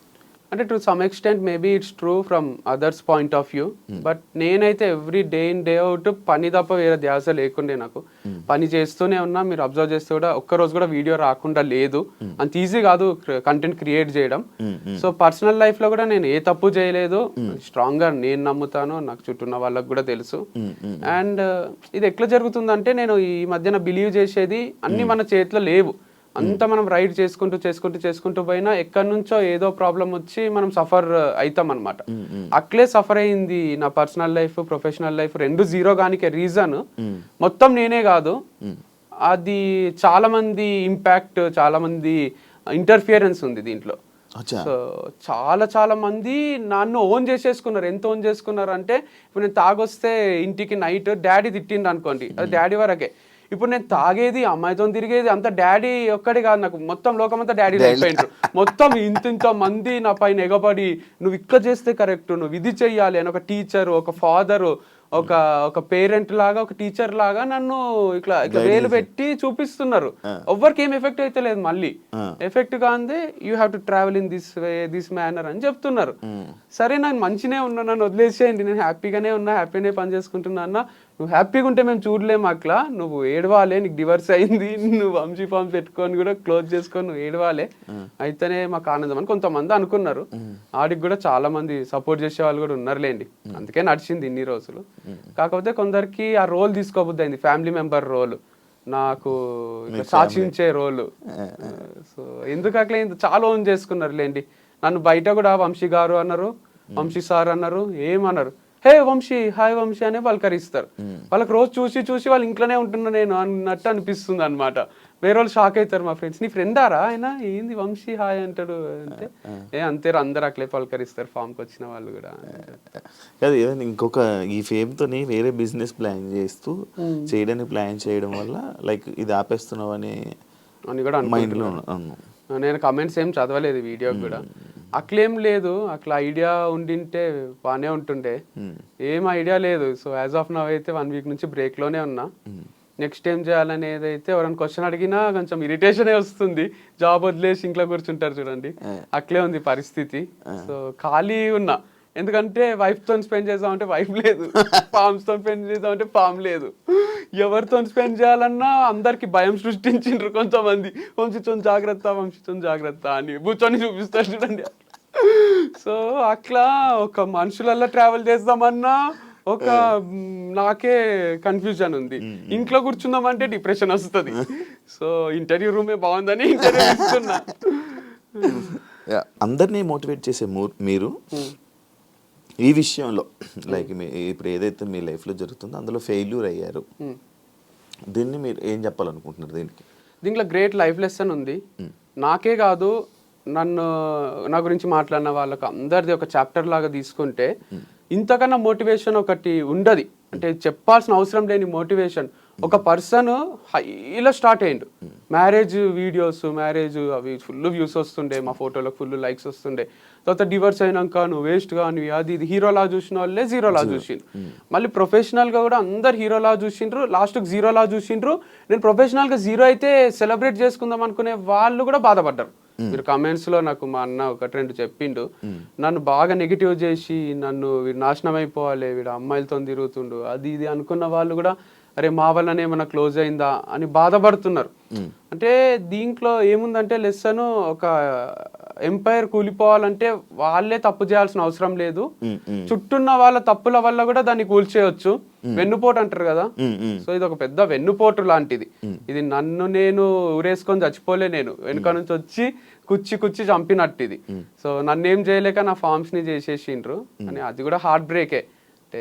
అంటే to some extent maybe it's true from others point of view, but నేనైతే every day in day out పని తప్ప వేరే ధ్యాస లేకుండే నాకు. పని చేస్తూనే ఉన్నా, మీరు అబ్జర్వ్ చేస్తే కూడా ఒక్కరోజు కూడా వీడియో రాకుండా లేదు. అంత ఈజీ కాదు కంటెంట్ క్రియేట్ చేయడం. సో పర్సనల్ లైఫ్ లో కూడా నేను ఏ తప్పు చేయలేదు, స్ట్రాంగ్ గా నేను నమ్ముతాను, నాకు చుట్టూ ఉన్న వాళ్ళకి కూడా తెలుసు. అండ్ ఇది ఎట్లా జరుగుతుందంటే, నేను ఈ మధ్యన బిలీవ్ చేసేది అన్ని మన చేతిలో లేవు. అంతా మనం రైడ్ చేసుకుంటూ పోయినా ఎక్కడి నుంచో ఏదో ప్రాబ్లం వచ్చి మనం సఫర్ అవుతాం అనమాట. అట్లే సఫర్ అయింది నా పర్సనల్ లైఫ్, ప్రొఫెషనల్ లైఫ్ రెండు జీరో గానికే రీజన్ మొత్తం నేనే కాదు, అది చాలా మంది ఇంపాక్ట్, చాలా మంది ఇంటర్ఫియరెన్స్ ఉంది దీంట్లో. సో చాలా మంది నన్ను ఓన్ చేసేసుకున్నారు. ఎంత ఓన్ చేసుకున్నారు అంటే, ఇప్పుడు నేను తాగొస్తే ఇంటికి నైట్ డాడీ తిట్టిండు అనుకోండి, అది డాడీ వరకే. ఇప్పుడు నేను తాగేది, అమ్మాయితో తిరిగేది అంత డాడీ ఒక్కడే కాదు, నాకు మొత్తం లోకం అంతా డాడీ అయిపోయింటారు. మొత్తం ఇంత మంది నా పైన ఎగబడి, నువ్వు ఇక్కడ చేస్తే కరెక్ట్, నువ్వు ఇది చెయ్యాలి అని ఒక టీచరు, ఒక ఫాదరు, ఒక పేరెంట్ లాగా, ఒక టీచర్ లాగా నన్ను ఇట్లా వేలు పెట్టి చూపిస్తున్నారు. ఎవ్వరికి ఏం ఎఫెక్ట్ అయితే లేదు, మళ్ళీ ఎఫెక్ట్ కాందే you have to travel in this way, this manner అని చెప్తున్నారు. సరే నాకు మంచినే ఉన్నా, నన్ను వదిలేసేయండి, నేను హ్యాపీగానే ఉన్నా, హ్యాపీనే పని చేసుకుంటున్నా అన్న. నువ్వు హ్యాపీగా ఉంటే మేము చూడలేము అట్లా, నువ్వు ఏడవాలే, నీకు డివర్స్ అయింది, నువ్వు వంశీ ఫామ్ పెట్టుకొని కూడా క్లోజ్ చేసుకొని నువ్వు ఏడవాలే, అయితేనే మాకు ఆనందం అని కొంతమంది అనుకున్నారు. ఆడికి కూడా చాలా మంది సపోర్ట్ చేసే వాళ్ళు కూడా ఉన్నారులేండి, అందుకే నడిచింది ఇన్ని రోజులు. కాకపోతే కొందరికి ఆ రోల్ తీసుకోబుద్ది అయింది, ఫ్యామిలీ మెంబర్ రోల్, నాకు శాసించే రోలు. సో ఎందుకు అట్లా చాలా ఓన్ చేసుకున్నారు లేండి. నన్ను బయట కూడా వంశీ గారు అన్నారు, వంశీ సార్ అన్నారు, ఏమన్నారు, హే వంశీ, హాయ్ వంశీ అనే పలకరిస్తారు. వాళ్ళకి రోజు చూసి వాళ్ళ ఇంట్లోనే ఉంటున్నా నేను అన్నట్టు అనిపిస్తుంది అనమాట. వేరే వాళ్ళు షాక్ అవుతారు, మా ఫ్రెండ్స్, నీ ఫ్రెండారా ఆయన, ఏంది వంశీ హాయ్ అంటాడు అంటే, అంతే అందరు అట్లే పలకరిస్తారు ఫామ్కి వచ్చిన వాళ్ళు కూడా. కాదు, ఏదైనా ఇంకొక ఈ ఫేమ్తోని వేరే బిజినెస్ ప్లాన్ చేస్తూ చేయడానికి ప్లాన్ చేయడం వల్ల లైక్ ఇది ఆపేస్తున్నావు అని కూడా మైండ్లో. నేను కమెంట్స్ ఏం చదవలేదు వీడియోకి కూడా, అట్లేం లేదు, అట్లా ఐడియా ఉండింటే బాగానే ఉంటుండే, ఏం ఐడియా లేదు. సో యాజ్ ఆఫ్ నవ్ అయితే 1 వీక్ నుంచి బ్రేక్లోనే ఉన్నా. నెక్స్ట్ ఏం చేయాలనేది అయితే ఎవరైనా క్వశ్చన్ అడిగినా కొంచెం ఇరిటేషనే వస్తుంది. జాబ్ వదిలేసి ఇంట్లో కూర్చుంటారు చూడండి, అట్లే ఉంది పరిస్థితి. సో ఖాళీ ఉన్నా, ఎందుకంటే వైఫ్తో స్పెండ్ చేద్దామంటే వైఫ్ లేదు, ఫామ్స్తో స్పెండ్ చేద్దామంటే ఫామ్ లేదు, ఎవరితో స్పెండ్ చేయాలన్నా అందరికి భయం సృష్టించిండ్రు కొంతమంది. వంశీతో జాగ్రత్త అని కూర్చొని చూపిస్తారు చూడండి. సో అట్లా ఒక మనుషులల్లో ట్రావెల్ చేద్దామన్నా ఒక నాకే కన్ఫ్యూజన్ ఉంది. ఇంట్లో కూర్చుందామంటే డిప్రెషన్ వస్తుంది. సో ఇంటర్వ్యూ రూమే బాగుందని ఇంటర్వ్యూ ఇస్తున్నా. అందరినీ మోటివేట్ చేసే మీరు ఈ విషయంలో లైక్ ఇప్పుడు ఏదైతే మీ లైఫ్లో జరుగుతుందో అందులో ఫెయిల్యూర్ అయ్యారు, దీన్ని మీరు ఏం చెప్పాలనుకుంటున్నారు? దీంట్లో గ్రేట్ లైఫ్ లెసన్ ఉంది. నాకే కాదు, నా గురించి మాట్లాడిన వాళ్ళకి అందరిది ఒక చాప్టర్ లాగా తీసుకుంటే ఇంతకన్నా మోటివేషన్ ఒకటి ఉండదు. అంటే చెప్పాల్సిన అవసరం లేని మోటివేషన్. ఒక పర్సన్ హైలో స్టార్ట్ అయ్యిండు, మ్యారేజ్ వీడియోస్, అవి ఫుల్ వ్యూస్ వస్తుండే, మా ఫోటోలకు ఫుల్ లైక్స్ వస్తుండే. తర్వాత డివర్స్ అయినాక నువ్వు వేస్ట్ గా, నువ్వు అది ఇది హీరోలా చూసిన వాళ్ళే జీరోలా చూసిండ్రు. మళ్ళీ ప్రొఫెషనల్గా కూడా అందరు హీరోలా చూసిండ్రు, లాస్ట్కి జీరోలా చూసిండ్రు. నేను ప్రొఫెషనల్గా జీరో అయితే సెలబ్రేట్ చేసుకుందాం అనుకునే వాళ్ళు కూడా బాధపడ్డారు. మీరు కమెంట్స్లో నాకు మా అన్న 1-2 చెప్పిండు, నన్ను బాగా నెగిటివ్ చేసి నన్ను వీడు నాశనం అయిపోవాలి, వీడు అమ్మాయిలతో తిరుగుతుండు, అది ఇది అనుకున్న వాళ్ళు కూడా అరే మా వల్లనే ఏమైనా క్లోజ్ అయిందా అని బాధపడుతున్నారు. అంటే దీంట్లో ఏముందంటే లెసన్, ఒక ఎంపైర్ కూలిపోవాలంటే వాళ్ళే తప్పు చేయాల్సిన అవసరం లేదు, చుట్టూన్న వాళ్ళ తప్పుల వల్ల కూడా దాన్ని కూల్చేయచ్చు. వెన్నుపోటు అంటారు కదా, సో ఇది ఒక పెద్ద వెన్నుపోటు లాంటిది. ఇది నన్ను నేను ఊరేసుకొని చచ్చిపోలే, నేను వెనుక నుంచి వచ్చి కుచ్చి చంపినట్టు ఇది. సో నన్నేం చేయలేక నా ఫార్మ్స్ ని చేసేసిండ్రు అని, అది కూడా హార్ట్ బ్రేకే. అంటే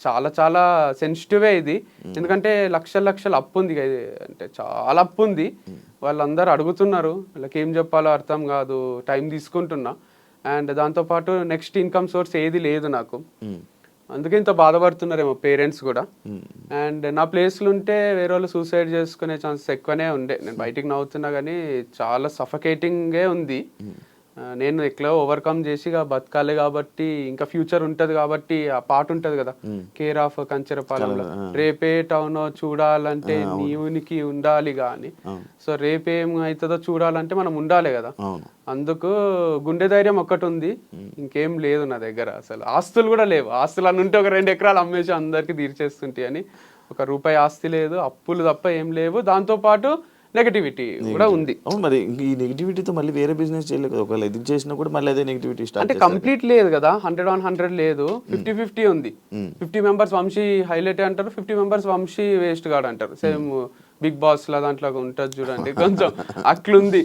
చాలా సెన్సిటివే ఇది, ఎందుకంటే లక్షల అప్పు ఉంది, అంటే చాలా అప్పు ఉంది. వాళ్ళందరూ అడుగుతున్నారు, వాళ్ళకి ఏం చెప్పాలో అర్థం కాదు, టైం తీసుకుంటున్నా. అండ్ దాంతోపాటు నెక్స్ట్ ఇన్కమ్ సోర్స్ ఏది లేదు నాకు, అందుకే ఇంత బాధపడుతున్నారేమో పేరెంట్స్ కూడా. అండ్ నా ప్లేస్లు ఉంటే వేరే వాళ్ళు సూసైడ్ చేసుకునే ఛాన్సెస్ ఎక్కువనే ఉండే. నేను బయటికి నవ్వుతున్నా కానీ చాలా సఫకేటింగే ఉంది. నేను ఎట్లా ఓవర్కమ్ చేసి ఇక బతకాలి కాబట్టి ఇంకా ఫ్యూచర్ ఉంటది కాబట్టి ఆ పాట ఉంటది కదా, కేర్ ఆఫ్ కంచెరపాలెంలో, రేపే టౌన్ చూడాలంటే నీవునికి ఉండాలి గాని, సో రేపేం అవుతుందో చూడాలంటే మనం ఉండాలి కదా. అందుకు గుండె ధైర్యం ఒక్కటి ఉంది, ఇంకేం లేదు నా దగ్గర. అసలు ఆస్తులు కూడా లేవు. ఆస్తులు అని ఉంటే ఒక 2 ఎకరాలు అమ్మేసి అందరికి తీర్చేస్తుంటే అని, ఒక రూపాయి ఆస్తి లేదు, అప్పులు తప్ప ఏం లేవు. దాంతో పాటు నెగటివిటీ కూడా ఉంది. మరి ఈ నెగిటివిటీతో మళ్ళీ వేరే బిజినెస్ చేయలేదు కదా, ఒకవేళ ఇది చేసినా కూడా మళ్ళీ అదే నెగిటివిటీ స్టార్ట్ అంటే కంప్లీట్ లేదు కదా, 100 లేదు, 50-50 ఉంది. 50 మెంబర్స్ వంశీ హైలైట్ అంటారు, 50 మెంబర్స్ వంశీ వేస్ట్ గాడు అంటారు. సేమ్ బిగ్ బాస్ లా దాంట్లో ఉంటుంది చూడండి, కొంచెం అట్లుంది.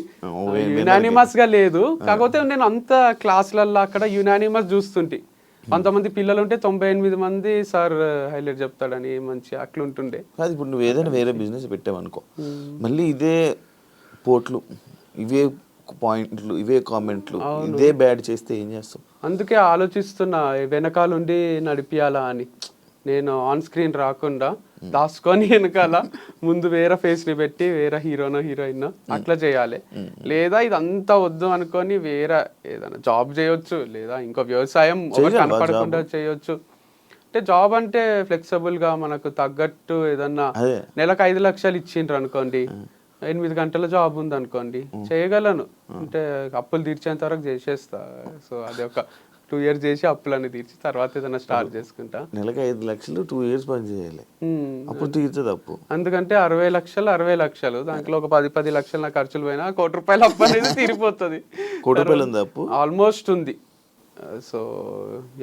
యునానిమస్ గా లేదు. కాకపోతే నేను అంత క్లాసులలో అక్కడ యునానిమస్ చూస్తుంటే, 100 మంది పిల్లలు ఉంటే 98 మంది సార్ హైలైట్ చెప్తాడని మంచి అట్లుంటుండే. కాదు, ఇప్పుడు నువ్వు ఏదైనా వేరే బిజినెస్ పెట్టావనుకో, మళ్ళీ ఇదే పోట్లు, ఇవే పాయింట్లు, ఇవే కామెంట్లు, ఇదే బ్యాడ్ చేస్తే ఏం చేస్తావు? అందుకే ఆలోచిస్తున్నా వెనకాలండి నడిపియాలా అని. నేను ఆన్ స్క్రీన్ రాకుండా దాచుకొని వెనకాల ముందు వేరే ఫేస్ ని పెట్టి వేరే హీరోనో హీరోయిన్ అట్లా చేయాలి. లేదా ఇదంతా వద్దు అనుకొని వేరే ఏదైనా జాబ్ చేయొచ్చు, లేదా ఇంకో వ్యవసాయం కనపడకుండా చేయొచ్చు. అంటే జాబ్ అంటే ఫ్లెక్సిబుల్ గా మనకు తగ్గట్టు ఏదన్నా నెలకు 5 లక్షలు ఇచ్చిండ్రు అనుకోండి, 8 గంటల జాబ్ ఉంది అనుకోండి, చేయగలను. అంటే అప్పులు తీర్చేంత వరకు చేసేస్తా. సో అది ఒక 2 years చేసి అప్పులన్నీ తీర్చి తర్వాత ఏదైనా స్టార్ట్ చేసుకుంటా. నెలకు 5 లక్షలు 2 years పని చేయాలి, అప్పుడు తీర్చదు అప్పు. అందుకంటే 60 లక్షలు దాంట్లో ఒక 10 లక్షలు నా ఖర్చులు పోయినా 1 కోటి రూపాయలు అప్పు అనేది తీరిపోతుంది. 1 కోటి రూపాయలు ఉంది అప్పు ఆల్మోస్ట్ ఉంది. సో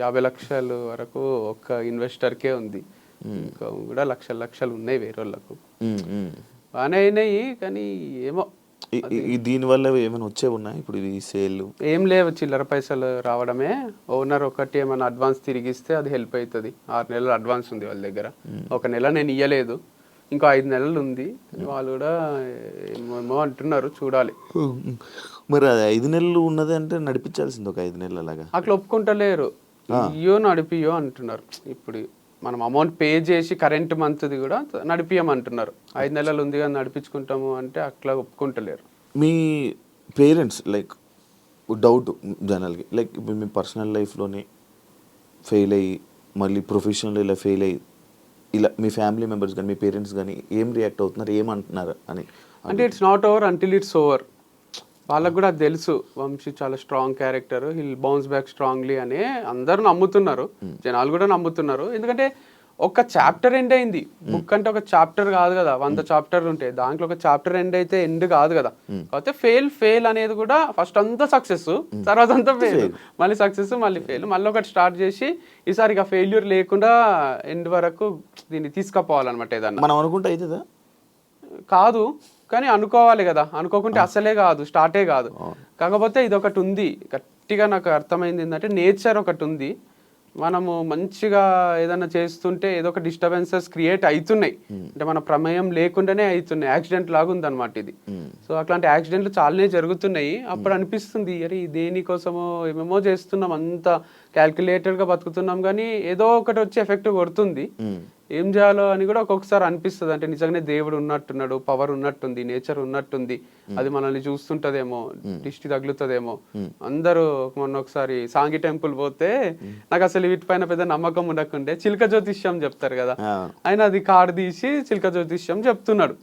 50 లక్షలు వరకు ఒక ఇన్వెస్టర్కే ఉంది, ఇంకా కూడా లక్షలు ఉన్నాయి వేరే వాళ్ళకు. బాగానే అయినాయి కానీ ఏమో దీని వల్ల ఏమైనా వచ్చే ఉన్నాయి ఇప్పుడు ఈ సేల్? ఏం లేవు, చిల్లర పైసలు రావడమే. ఓనర్ ఒకటి ఏమైనా అడ్వాన్స్ తిరిగిస్తే అది హెల్ప్ అవుతుంది. 6 నెలలు అడ్వాన్స్ ఉంది వాళ్ళ దగ్గర. 1 నెల నేను ఇయ్యలేదు, ఇంకో 5 నెలలు ఉంది. వాళ్ళు కూడా ఏమో అంటున్నారు, చూడాలి. మరి అది 5 నెలలు ఉన్నది అంటే నడిపించాల్సింది ఒక 5 నెలలు అలాగా. అట్లా ఒప్పుకుంటలేరు, ఇయ్యో నడిపియో అంటున్నారు. ఇప్పుడు మనం అమౌంట్ పే చేసి కరెంట్ మంత్ది కూడా నడిపియమంటున్నారు. 5 నెలలు ఉంది కానీ నడిపించుకుంటాము అంటే అట్లా ఒప్పుకుంటలేరు. మీ పేరెంట్స్ లైక్ డౌట్ జనరల్గా, లైక్ ఇప్పుడు మీ పర్సనల్ లైఫ్లోనే ఫెయిల్ అయ్యి మళ్ళీ ప్రొఫెషనల్ ఇలా ఫెయిల్ అయ్యి ఇలా మీ ఫ్యామిలీ మెంబర్స్ కానీ మీ పేరెంట్స్ కానీ ఏం రియాక్ట్ అవుతున్నారు, ఏమంటున్నారు అని? అంటే it's not over until it's over. వాళ్ళకు కూడా తెలుసు వంశీ చాలా strong character, hill bounce back strongly అని అందరూ నమ్ముతున్నారు, జనాలు కూడా నమ్ముతున్నారు. ఎందుకంటే ఒక చాప్టర్ ఎండ్ అయింది. బుక్ అంటే ఒక చాప్టర్ కాదు కదా, 100 చాప్టర్లు ఉంటాయి. దాంట్లో ఒక చాప్టర్ ఎండ్ అయితే ఎండ్ కాదు కదా. కాకపోతే ఫెయిల్ అనేది కూడా ఫస్ట్ అంతా సక్సెస్, తర్వాత అంతా ఫెయిల్, మళ్ళీ సక్సెస్, మళ్ళీ ఫెయిల్, మళ్ళీ ఒకటి స్టార్ట్ చేసి ఈసారి ఇక ఫెయిల్యూర్ లేకుండా ఎండ్ వరకు దీన్ని తీసుకుపోవాలన్నమాట. ఏదన్నా మనం అనుకుంటే అవుతుందా? కాదు, కానీ అనుకోవాలి కదా. అనుకోకుంటే అసలే కాదు, స్టార్టే కాదు. కాకపోతే ఇది ఒకటి ఉంది గట్టిగా నాకు అర్థమైంది ఏంటంటే, నేచర్ ఒకటి ఉంది. మనము మంచిగా ఏదైనా చేస్తుంటే ఏదో ఒక డిస్టర్బెన్సెస్ క్రియేట్ అవుతున్నాయి, అంటే మన ప్రమేయం లేకుండానే అవుతున్నాయి. యాక్సిడెంట్ లాగా ఉందన్నమాట ఇది. సో అట్లాంటి యాక్సిడెంట్లు చాలానే జరుగుతున్నాయి. అప్పుడు అనిపిస్తుంది, అరే దేనికోసమో ఏమేమో చేస్తున్నాం, అంతా క్యాల్కులేటెడ్గా బతుకుతున్నాం, కానీ ఏదో ఒకటి వచ్చి ఎఫెక్ట్ కొడుతుంది. ఏం చేయాలో అని కూడా ఒక్కొక్కసారి అనిపిస్తుంది. అంటే నిజంగానే దేవుడు ఉన్నట్టున్నాడు, పవర్ ఉన్నట్టుంది, నేచర్ ఉన్నట్టుంది, అది మనల్ని చూస్తుంటదేమో, దిష్టి తగులుతుందేమో. అందరూ మొన్న ఒకసారి సాంగి టెంపుల్ పోతే నాకు అసలు వీటిపైన పెద్ద నమ్మకం ఉండకుండే, చిలక జ్యోతిష్యం చెప్తారు కదా, ఆయన అది కార్డు తీసి చిలక జ్యోతిష్యం చెప్తున్నాడు.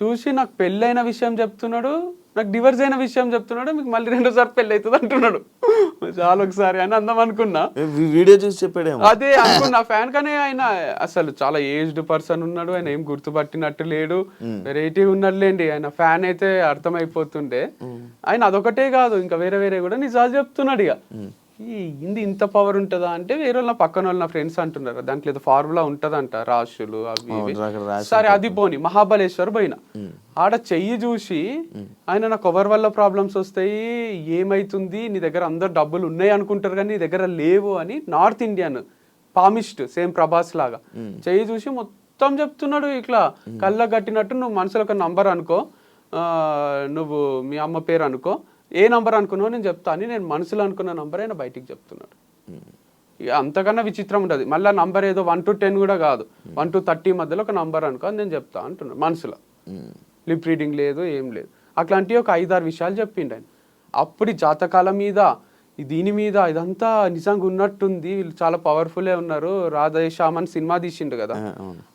చూసి నాకు పెళ్ళైన విషయం చెప్తున్నాడు, నాకు డివర్స్ అయిన విషయం చెప్తున్నాడు, మీకు మళ్ళీ 2సారి పెళ్ళి అవుతుంది అంటున్నాడు. చాలా ఒకసారి అని అందం అనుకున్నా, వీడియో చూసి చెప్పాడు. అదే అనుకున్నా ఫ్యాన్, కానీ ఆయన అసలు చాలా ఏజ్డ్ పర్సన్ ఉన్నాడు, ఆయన ఏం గుర్తుపట్టినట్టు లేడు, వెరైటీ ఉన్నాడులేండి. ఆయన ఫ్యాన్ అయితే అర్థమైపోతుండే. ఆయన అదొకటే కాదు, ఇంకా వేరే కూడా నిజాలు చెప్తున్నాడు. ఇక ఇంత పవర్ ఉంటుందా అంటే, వేరే వాళ్ళ పక్కన వాళ్ళ ఫ్రెండ్స్ అంటున్నారు దాంట్లో ఏదో ఫార్ములా ఉంటదంట, రాశులు అవి సరే. అది పోని మహాబలేశ్వర్ పోయిన ఆడ చెయ్యి చూసి ఆయన నాకు ఎవరి వల్ల ప్రాబ్లమ్స్ వస్తాయి, ఏమైతుంది, నీ దగ్గర అందరు డబ్బులు ఉన్నాయి అనుకుంటారు కానీ నీ దగ్గర లేవు అని, north Indian palmist same Prabhas లాగా చెయ్యి చూసి మొత్తం చెప్తున్నాడు. ఇట్లా కళ్ళ కట్టినట్టు, నువ్వు మనసులో ఒక నంబర్ అనుకో, నువ్వు మీ అమ్మ పేరు అనుకో, ఏ నంబర్ అనుకున్నావు నేను చెప్తా అని, నేను మనసులో అనుకున్న నంబర్ అయినా బయటికి చెప్తున్నాడు. ఇక అంతకన్నా విచిత్రం ఉంటుంది. మళ్ళీ నంబర్ ఏదో 1 to 10 కూడా కాదు, 1 to 30 మధ్యలో ఒక నంబర్ అనుకో నేను చెప్తా అంటున్నాడు మనసులో. లిప్ రీడింగ్ లేదు, ఏం లేదు. అట్లాంటివి ఒక 5-6 విషయాలు చెప్పిండు ఆయన. అప్పుడు ఈ జాతకాల మీద దీని మీద ఇదంతా నిజంగా ఉన్నట్టుంది, వీళ్ళు చాలా పవర్ఫుల్లే ఉన్నారు. రాధేశ్యామన్ సినిమా తీసిండు కదా,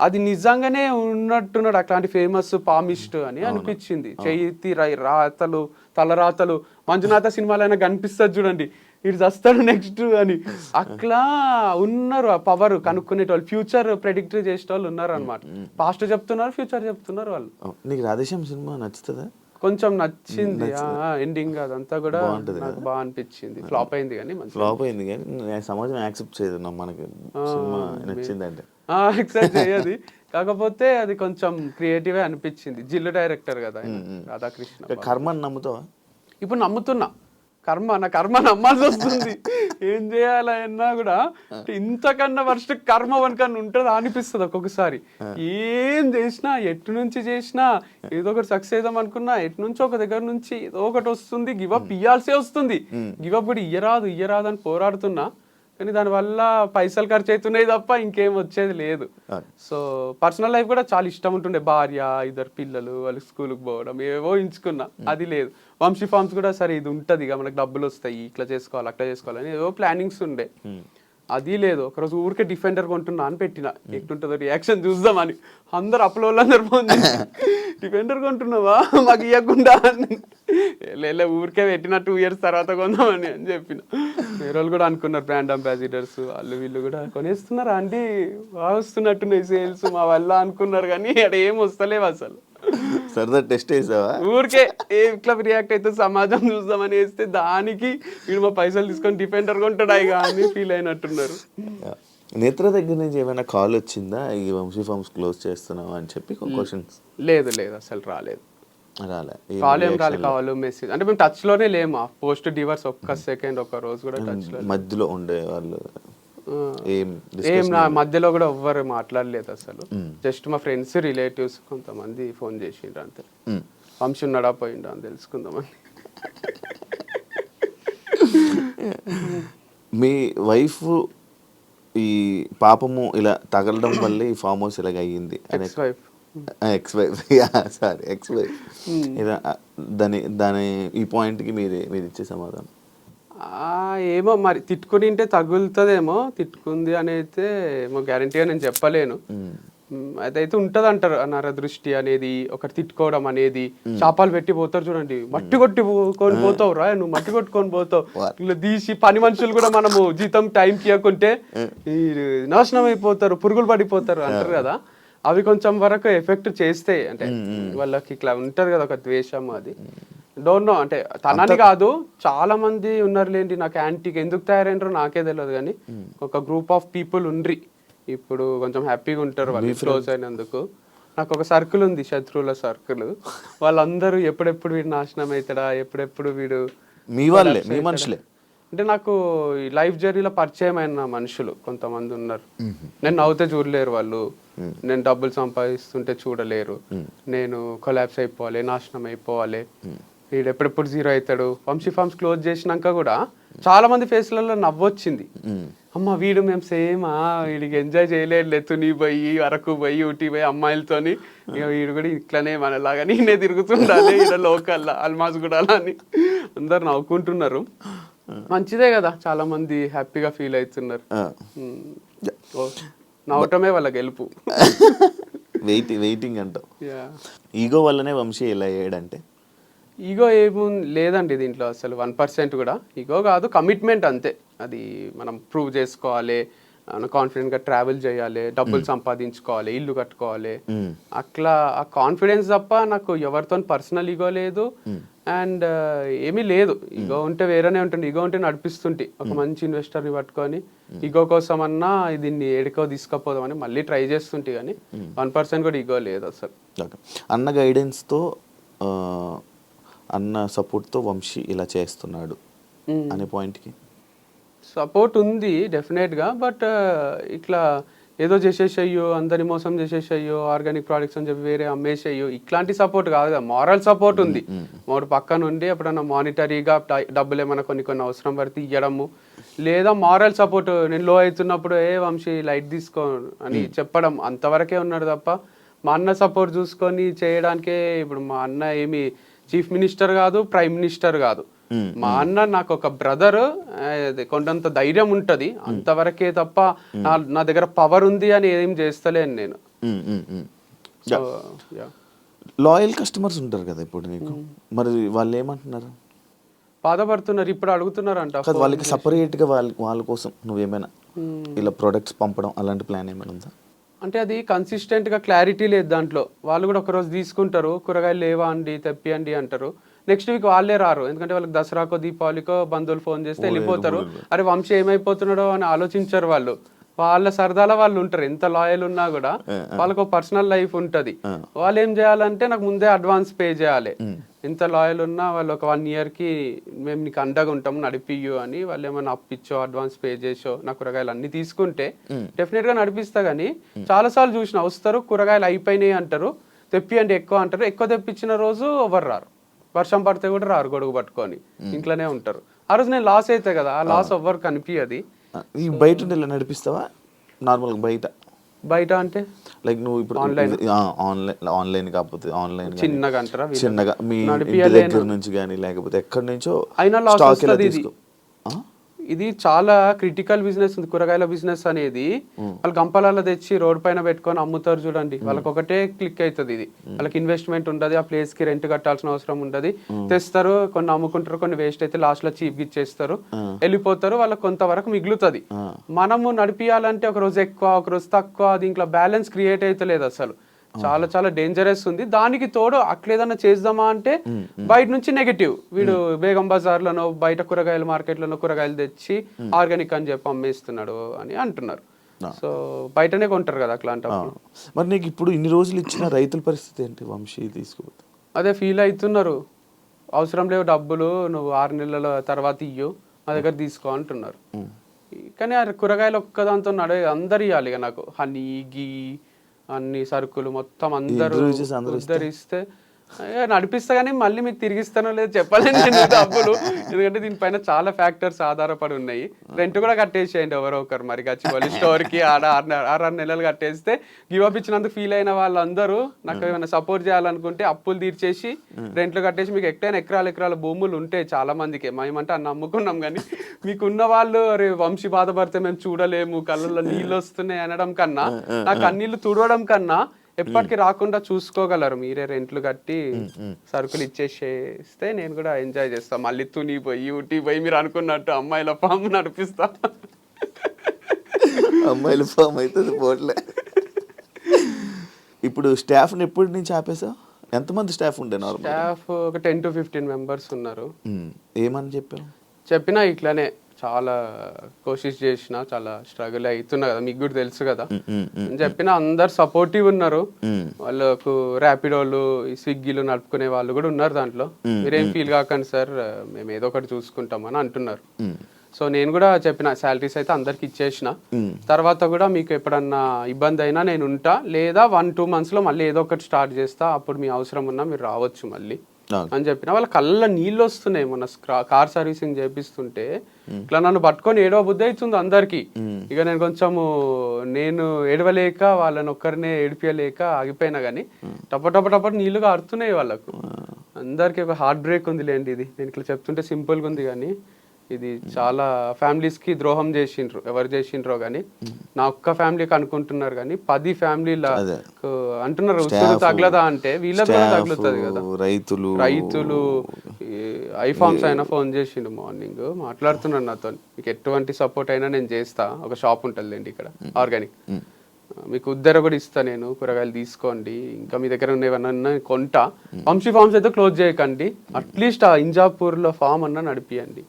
అది నిజంగానే ఉన్నట్టున్నాడు, అట్లాంటి ఫేమస్ పామిస్ట్ అని అనిపించింది. చేతి రాతలు తలరాతలు మంజునాథ సినిమాలైనా కనిపిస్తుంది చూడండి, ఇటు వస్తాడు నెక్స్ట్ అని. అట్లా ఉన్నారు ఆ పవర్ కనుక్కునేటోళ్ళు, ఫ్యూచర్ ప్రెడిక్ట్ చేసేటోళ్ళు ఉన్నారు అనమాట. పాస్ట్ చెప్తున్నారు, ఫ్యూచర్ చెప్తున్నారు వాళ్ళు. నీకు రాధేశ్యామ్ సినిమా నచ్చుతుందా? కొంచెం నచ్చింది, ఎండింగ్ అదంతా కూడా నాకు బాగా అనిపించింది. ఫ్లాప్ అయింది కానీ ఫ్లాప్ అయింది కానీ సమాజం యాక్సెప్ట్ చేయదు మనకి సినిమా నచ్చిందంటే, యాక్సెప్ట్ చేయదు. కాకపోతే అది కొంచెం క్రియేటివ్ అనిపించింది. జిల్లు డైరెక్టర్ కదా రాధాకృష్ణ. కర్మని నమ్ముతావా? ఇప్పుడు నమ్ముతున్నా, నా కర్మ నమ్మాల్సి వస్తుంది. ఏం చేయాలన్నా కూడా ఇంతకన్నా వర్స్ట్ కర్మ వనకన్నా ఉంటుందా అనిపిస్తుంది ఒక్కొక్కసారి. ఏం చేసినా, ఎటు నుంచి చేసినా ఏదో ఒకటి సక్సెస్ అవుదాం అనుకున్నా, ఎటు నుంచి ఒక దగ్గర నుంచి ఏదో ఒకటి వస్తుంది, గివప్ ఇయ్యాల్సే వస్తుంది. గివప్ కూడా ఇయ్యరాదు అని పోరాడుతున్నా, కానీ దానివల్ల పైసలు ఖర్చు అవుతున్నాయి తప్ప ఇంకేం వచ్చేది లేదు. సో పర్సనల్ లైఫ్ కూడా చాలా ఇష్టం ఉంటుండే, భార్య, 2 పిల్లలు, వాళ్ళు స్కూల్కి పోవడం, ఏవో ఎంచుకున్నా, అది లేదు. వంశీ ఫార్మ్స్ కూడా సరే ఇది ఉంటుంది ఇక మనకు డబ్బులు వస్తాయి, ఇట్లా చేసుకోవాలి అట్లా చేసుకోవాలని ఏవో ప్లానింగ్స్ ఉండే, అది లేదు. ఒకరోజు ఊరికే డిఫెండర్ కొంటున్నా అని పెట్టిన, ఎట్లుంటుందో రియాక్షన్ చూద్దామని. అందరు అప్లోళ్ళందరూ ఫోన్ చేసి డిఫెండర్ కొంటున్నావా మాకు ఇవ్వకుండా అని. లే ఊరికే పెట్టిన 2 years తర్వాత కొందామని అని చెప్పిన. వేరే వాళ్ళు కూడా అనుకున్నారు, బ్రాండ్ అంబాసిడర్స్ వాళ్ళు వీళ్ళు కూడా కొనేస్తున్నారు ఆంటీ, బాగా వస్తున్నట్టున్నాయి సేల్స్ మా వల్ల అనుకున్నారు, కానీ అక్కడ ఏం వస్తలేవు అసలు. సరదా టెస్ట్ వేసావా? ఊరికే ఇట్లా రియాక్ట్ అయితే సమాజం చూద్దామని వేస్తే దానికి వీడు మా పైసలు తీసుకొని డిఫెండర్ కొంటాడు అని ఫీల్ అయినట్టున్నారు. నేత్ర దగ్గర నుంచి ఏమైనా కాల్ వచ్చిందా ఈ వంశీ ఫార్మ్స్ క్లోజ్ చేస్తున్నావా అని చెప్పి? క్వశ్చన్స్ లేదు అసలు రాలేదు. కాల్ ఏం కావాలి మెసేజ్ అంటే మేము టచ్ లోనే లేము. పోస్ట్ డివర్స్ ఒక్క సెకండ్ ఒక్క రోజు కూడా టచ్ లో మధ్యలో ఉండే వాళ్ళు ఏం నా మధ్యలో కూడా ఎవ్వరు మాట్లాడలేదు అసలు. జస్ట్ మా ఫ్రెండ్స్, రిలేటివ్స్ కొంతమంది ఫోన్ చేసిండ్రు అంతే. వంశీ ఉన్నాడా పోయిండా అని తెలుసుకుందామని. మీ వైఫ్ ఈ పాపము ఇలా తగలడం వల్ల ఈ ఫామ్ హౌస్ ఇలాగ అయ్యింది. ఎక్స్ వైఫ్ దాని ఈ పాయింట్కి మీరు ఇచ్చే సమాధానం? ఏమో మరి తిట్టుకుని తగులుతుందేమో, తిట్టుకుంది అని అయితే ఏమో గ్యారంటీగా నేను చెప్పలేను. అదైతే ఉంటది అంటారు, నరదృష్టి అనేది ఒకటి, తిట్టుకోవడం అనేది. చేపలు పెట్టి పోతారు చూడండి, మట్టి కొట్టుకొని పోతావు రా నువ్వు, మట్టి కొట్టుకొని పోతావు, ఇలా తీసి పని మనుషులు కూడా మనము జీతం టైంకి ఇవ్వకుంటే నాశనం అయిపోతారు, పురుగులు పడిపోతారు అంటారు కదా. అవి కొంచెం వరకు ఎఫెక్ట్ చేస్తాయి, అంటే వాళ్ళకి ఇట్లా ఉంటది కదా ఒక ద్వేషం. అది డోంట్ నో, అంటే తనని కాదు చాలా మంది ఉన్నారు లేండి, నాకు యాంటీకి ఎందుకు తయారైనరో నాకే తెలియదు, కానీ ఒక గ్రూప్ ఆఫ్ పీపుల్ ఉండ్రి ఇప్పుడు కొంచెం హ్యాపీగా ఉంటారు వాళ్ళు క్లోజ్ అయినందుకు. నాకు ఒక సర్కిల్ ఉంది, శత్రువుల సర్కిల్. వాళ్ళందరూ ఎప్పుడెప్పుడు వీడు నాశనం అవుతాడా, ఎప్పుడెప్పుడు వీడు మీ వాళ్ళే, మీ మనుషులే. అంటే నాకు ఈ లైఫ్ జర్నీలో పరిచయం అయిన మనుషులు కొంతమంది ఉన్నారు. నేను నవ్వుతే చూడలేరు వాళ్ళు, నేను డబ్బులు సంపాదిస్తుంటే చూడలేరు, నేను కొలాప్స్ అయిపోవాలి, నాశనం అయిపోవాలి, వీడు ఎప్పుడెప్పుడు జీరో అవుతాడు. వంశీ ఫార్మ్స్ క్లోజ్ చేసినాక కూడా చాలా మంది ఫేస్లలో నవ్వొచ్చింది. అమ్మ వీడు మేము సేమా, వీడికి ఎంజాయ్ చేయలేదు, తుని పోయి అరకు పోయి ఊటీ పోయి అమ్మాయిలతోని, ఇక వీడు కూడా ఇట్లనే మనలాగా నేనే తిరుగుతుండాలి ఇక్కడ లోకల్లా అల్మాజ్ కూడా అని అందరు నవ్వుకుంటున్నారు. మంచిదే కదా, చాలా మంది హ్యాపీగా ఫీల్ అవుతున్నారు. నవ్వటమే వాళ్ళ గెలుపు. వెయిటింగ్ అంటావు. ఈగో వల్లనే వంశీ ఇలా అయ్యాడంటే? ఈగో ఏమో లేదండి దీంట్లో అసలు 1% కూడా. ఈగో కాదు, కమిట్మెంట్ అంతే. అది మనం ప్రూవ్ చేసుకోవాలి, కాన్ఫిడెంట్గా ట్రావెల్ చేయాలి, డబ్బులు సంపాదించుకోవాలి, ఇల్లు కట్టుకోవాలి, అట్లా ఆ కాన్ఫిడెన్స్ తప్ప నాకు ఎవరితో పర్సనల్ ఈగో లేదు. అండ్ ఏమీ లేదు. ఈగో ఉంటే వేరేనే ఉంటుంది, ఈగో ఉంటే నడిపిస్తుంటే ఒక మంచి ఇన్వెస్టర్ని పట్టుకొని ఈగో కోసం అన్నా దీన్ని ఏడుకో తీసుకపోదామని మళ్ళీ ట్రై చేస్తుంటే, కానీ 1% కూడా ఈగో లేదు అసలు. అన్న గైడెన్స్తో, అన్న సపోర్ట్తో వంశీ ఇలా చేస్తున్నాడు అనే పాయింట్కి సపోర్ట్ ఉంది డెఫినెట్గా. బట్ ఇట్లా ఏదో చేసేసేయో, అందరిని మోసం చేసేసేయో, ఆర్గానిక్ ప్రోడక్ట్స్ అని చెప్పి వేరే అమ్మేసేయో, ఇట్లాంటి సపోర్ట్ కాదు కదా, మారల్ సపోర్ట్ ఉంది. వాడు పక్క నుండి ఎప్పుడన్నా మానిటరీగా డబ్బులు ఏమైనా కొన్ని అవసరం పడితే ఇవ్వడము, లేదా మారల్ సపోర్ట్ నేను లో అవుతున్నప్పుడు వంశీ లైట్ తీసుకో అని చెప్పడం, అంతవరకే ఉన్నాడు తప్ప మా అన్న సపోర్ట్ చూసుకొని చేయడానికే. ఇప్పుడు మా అన్న ఏమి చీఫ్ మినిస్టర్ కాదు, ప్రైమ్ మినిస్టర్ కాదు, మా అన్న నాకు ఒక బ్రదర్, కొండంత ధైర్యం ఉంటది అంతవరకే తప్ప నా దగ్గర పవర్ ఉంది అని ఏం చేస్తలేను నేను. లాయల్ కస్టమర్స్ ఉంటారు కదా ఇప్పుడు నీకు, మరి వాళ్ళు ఏమంటున్నారు? బాధపడుతున్నారు, ఇప్పుడు అడుగుతున్నారు అంట. వాళ్ళకి సపరేట్ గా వాళ్ళ కోసం నువ్వేమైనా ఇలా ప్రొడక్ట్స్ పంపడం అలాంటి ప్లాన్ ఏమైనా ఉందా? అంటే అది కన్సిస్టెంట్ గా క్లారిటీ లేదు దాంట్లో. వాళ్ళు కూడా ఒక రోజు తీసుకుంటారు, కూరగాయలు లేవా అండి తెప్పియండి అంటారు, నెక్స్ట్ వీక్ వాళ్ళే రారు. ఎందుకంటే వాళ్ళకి దసరాకో దీపావళికో బంధువులు ఫోన్ చేస్తే వెళ్ళిపోతారు. అరే వంశీ ఏమైపోతున్నాడో అని ఆలోచించారు వాళ్ళు. వాళ్ళ సరదాలో వాళ్ళు ఉంటారు, ఎంత లాయల్ ఉన్నా కూడా వాళ్ళకు పర్సనల్ లైఫ్ ఉంటది. వాళ్ళు ఏం చేయాలంటే నాకు ముందే అడ్వాన్స్ పే చేయాలి. ఎంత లాయల్ ఉన్నా వాళ్ళు ఒక 1 year కి మేము నీకు అండగా ఉంటాము నడిపియ్యు అని వాళ్ళు ఏమైనా అప్పిచ్చో అడ్వాన్స్ పే చేసో నా కూరగాయలు అన్ని తీసుకుంటే డెఫినెట్ గా నడిపిస్తా. కానీ చాలా సార్లు చూసిన వస్తారు, కూరగాయలు అయిపోయినాయి అంటారు, తెప్పియండి ఎక్కువ అంటారు. ఎక్కువ తెప్పించిన రోజు ఎవరు రారు, వర్షం పడితే కూడా రారు, గొడుగు పట్టుకొని ఇంట్లోనే ఉంటారు. ఆ రోజు నేను లాస్ అయితే కదా, ఆ లాస్ ఎవ్వరు కనిపించదు. బయట ఇలా నడిపిస్తావా నార్మల్గా? బయట అంటే లైక్ నువ్వు ఇప్పుడు ఆన్లైన్ కాకపోతే ఆన్లైన్ చిన్నగా అంటారా, చిన్నగా మీ ఇంటి దగ్గర నుంచి కానీ లేకపోతే ఎక్కడి నుంచో అయినా లాస్ వస్తుంది. ఇది చాలా క్రిటికల్ బిజినెస్ ఉంది కూరగాయల బిజినెస్ అనేది. వాళ్ళు గంపలలో తెచ్చి రోడ్ పైన పెట్టుకొని అమ్ముతారు చూడండి, వాళ్ళకి ఒకటే క్లిక్ అవుతుంది. ఇది వాళ్ళకి ఇన్వెస్ట్మెంట్ ఉండదు, ఆ ప్లేస్ కి రెంట్ కట్టాల్సిన అవసరం ఉండదు. తెస్తారు, కొన్ని అమ్ముకుంటారు, కొన్ని వేస్ట్ అయితే లాస్ట్ లో చీప్ ఇచ్చేస్తారు, వెళ్ళిపోతారు, వాళ్ళకి కొంతవరకు మిగులుతుంది. మనము నడిపియాలంటే ఒక రోజు ఎక్కువ ఒక రోజు తక్కువ, దీంట్లో బ్యాలెన్స్ క్రియేట్ అయితే లేదు అసలు. చాలా చాలా డేంజరస్ ఉంది. దానికి తోడు అట్లేదన్నా చేద్దామా అంటే బయట నుంచి నెగటివ్, వీడు బేగం బజార్లను బయట కూరగాయల మార్కెట్లను కూరగాయలు తెచ్చి ఆర్గానిక్ అని చెప్పి అమ్మేస్తున్నాడు అని అంటున్నారు. సో బయటనే కొంటారు కదా అట్లాంటప్పుడు. మరి నీకు ఇప్పుడు ఇన్ని రోజులు ఇచ్చిన రైతుల పరిస్థితి ఏంటి వంశీ? తీసుకోవద్దు అదే ఫీల్ అవుతున్నారు, అవసరం లేవు డబ్బులు, నువ్వు 6 నెలల తర్వాత ఇయ్యు, మా దగ్గర తీసుకో అంటున్నారు. కానీ ఆ కూరగాయలు ఒక్కదాంతో అందరు ఇవ్వాలి ఇక నాకు, హనీ గీ అన్ని సరుకులు మొత్తం అందరూ ఉద్ధరిస్తే నడిపిస్తా. కానీ మళ్ళీ మీకు తిరిగిస్తానో లేదు చెప్పలేను నేను డబ్బులు, ఎందుకంటే దీనిపైన చాలా ఫ్యాక్టర్స్ ఆధారపడి ఉన్నాయి. రెంట్ కూడా కట్టేసేయండి ఎవరో ఒకరు, మరి గచ్చిబౌలి స్టోర్కి ఆడ 6 నెలలు కట్టేస్తే గివ్ అప్ ఇచ్చినందుకు ఫీల్ అయిన వాళ్ళందరూ నాకు ఏమైనా సపోర్ట్ చేయాలనుకుంటే అప్పులు తీర్చేసి రెంట్లు కట్టేసి, మీకు ఎకరాల ఎకరాల భూములు ఉంటే చాలా మందికి, మేమంటే అన్న అమ్ముకున్నాం, కానీ మీకున్న వాళ్ళు అరే వంశీ బాధపడితే మేము చూడలేము, కళ్ళల్లో నీళ్ళు వస్తున్నాయి అనడం కన్నా, నాకు కన్నీళ్ళు తుడవడం కన్నా ఎప్పటికీ రాకుండా చూసుకోగలరు మీరే రెంట్లు కట్టి సరుకులు ఇచ్చేసేస్తే నేను కూడా ఎంజాయ్ చేస్తా. మళ్ళీ తుని పోయి ఊటీ పోయి మీరు అనుకున్నట్టు అమ్మాయిల ఫామ్ నడిపిస్తా. అమ్మాయిల ఫామ్ అయితే పోట్లే. ఇప్పుడు స్టాఫ్ని ఎప్పటి నుంచి ఆపేసావు? ఎంతమంది స్టాఫ్ ఉండే? స్టాఫ్ ఒక 10 to 15 members ఉన్నారు. ఏమని చెప్పినా ఇట్లానే చాలా కోషిష్ చేసిన, చాలా స్ట్రగుల్ అవుతున్నా కదా, మీకు కూడా తెలుసు కదా అని చెప్పిన. అందరు సపోర్టివ్ ఉన్నారు, వాళ్ళకు ర్యాపిడోలు స్విగ్గీలు నడుపుకునే వాళ్ళు కూడా ఉన్నారు దాంట్లో. మీరేం ఫీల్ కాకండి సార్, మేము ఏదో ఒకటి చూసుకుంటామని అంటున్నారు. సో నేను కూడా చెప్పిన శాలరీస్ అయితే అందరికి ఇచ్చేసిన, తర్వాత కూడా మీకు ఎప్పుడన్నా ఇబ్బంది అయినా నేను ఉంటా, లేదా 1-2 months లో మళ్ళీ ఏదో ఒకటి స్టార్ట్ చేస్తా, అప్పుడు మీ అవసరం ఉన్నా మీరు రావచ్చు మళ్ళీ అని చెప్పిన. వాళ్ళ కళ్ళ నీళ్ళు వస్తున్నాయి. మొన్న కార్ సర్వీసింగ్ చేపిస్తుంటే ఇట్లా నన్ను పట్టుకొని ఏడవ బుద్ధి అవుతుంది అందరికి. ఇక నేను కొంచెము ఏడవలేక వాళ్ళని ఒక్కరినే ఏడిపియలేక ఆగిపోయినా, కానీ టప నీళ్లు కారుతున్నాయి వాళ్ళకు అందరికి. ఒక హార్ట్ బ్రేక్ ఉంది లేండి ఇది, నేను ఇట్లా చెప్తుంటే సింపుల్గా ఉంది, కానీ ఇది చాలా ఫ్యామిలీస్ కి ద్రోహం చేసిండ్రు. ఎవరు చేసిండ్రో కానీ నా ఒక్క ఫ్యామిలీకి అనుకుంటున్నారు, కానీ 10 ఫ్యామిలీల అంటున్నారు. ఉసురు తగలదా అంటే వీళ్ళకి కూడా తగులుతుంది కదా. రైతులు ఐఫామ్స్ అయినా ఫోన్ చేసిండు మార్నింగ్, మాట్లాడుతున్నాడు నాతో, మీకు ఎటువంటి సపోర్ట్ అయినా నేను చేస్తా, ఒక షాప్ ఉంటుందండి ఇక్కడ ఆర్గానిక్, మీకు ఉద్దర కూడా ఇస్తా నేను, కూరగాయలు తీసుకోండి, ఇంకా మీ దగ్గర ఉన్నవన్నా కొంటా, వంశీ ఫార్మ్స్ అయితే క్లోజ్ చేయకండి, అట్లీస్ట్ ఆ ఇంజాపూర్లో ఫామ్ అన్నా నడిపియండి.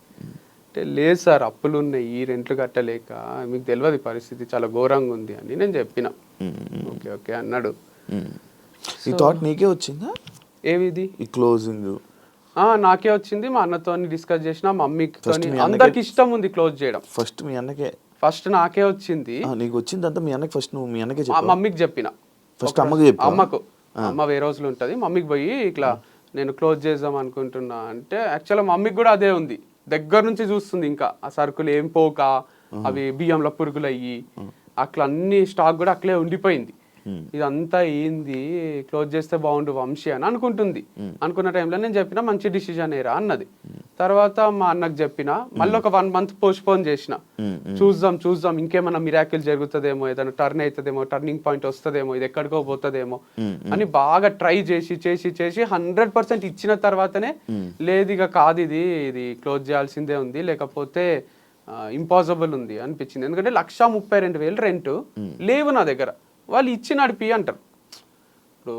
లేదు సార్ అప్పులు ఉన్నాయి, రెంట్లు కట్టలేక, మీకు తెలియదు పరిస్థితి చాలా ఘోరంగా ఉంది అని నేను చెప్పిన. ఓకే ఓకే అన్నాడు. ఈ థాట్ నీకే వచ్చిందా? ఏవిది ఈ క్లోజింగ్? నాకే వచ్చింది, మా అన్నతో డిస్కస్ చేసిన, మమ్మీతో, అందరికి ఇష్టం ఉంది క్లోజ్ చేయడం. ఫస్ట్ మీ అన్నకే? ఫస్ట్ నాకే వచ్చింది. నీకు వచ్చింది అంతా మీ అన్నకి? ఫస్ట్ నువ్వు మీ అన్నకే? మమ్మీకి చెప్పిన. ఫస్ట్ అమ్మకి చెప్పు? అమ్మకు, అమ్మ వేరే రోజులు ఉంటుంది, మమ్మీకి పోయి ఇట్లా నేను క్లోజ్ చేద్దాం అనుకుంటున్నా అంటే, యాక్చువల్గా మమ్మీకి కూడా అదే ఉంది, దగ్గర నుంచి చూస్తుంది. ఇంకా ఆ సరుకులు ఏం పోక, అవి బియ్యంలో పురుగులు అయ్యి అట్లా అన్ని స్టాక్ కూడా అట్లే ఉండిపోయింది. ఇదంతా ఏంది, క్లోజ్ చేస్తే బాగుండు వంశీ అని అనుకుంటుంది. అనుకున్న టైంలో నేను చెప్పిన మంచి డిసిజన్ ఏరా అన్నది. తర్వాత మా అన్నకు చెప్పిన మళ్ళీ ఒక 1 month పోస్ట్పోన్ చేసిన, చూద్దాం ఇంకేమైనా మిరాకిల్ జరుగుతుందేమో, ఏదైనా టర్న్ అవుతుందేమో, టర్నింగ్ పాయింట్ వస్తుందేమో, ఇది ఎక్కడికో పోతుందేమో అని బాగా ట్రై చేసి 100% ఇచ్చిన తర్వాతనే లేదు ఇక కాదు ఇది క్లోజ్ చేయాల్సిందే ఉంది, లేకపోతే ఇంపాసిబుల్ ఉంది అనిపించింది. ఎందుకంటే 1,32,000 రెంట్ లేవు నా దగ్గర, వాళ్ళు ఇచ్చి నడిపి అంటారు. ఇప్పుడు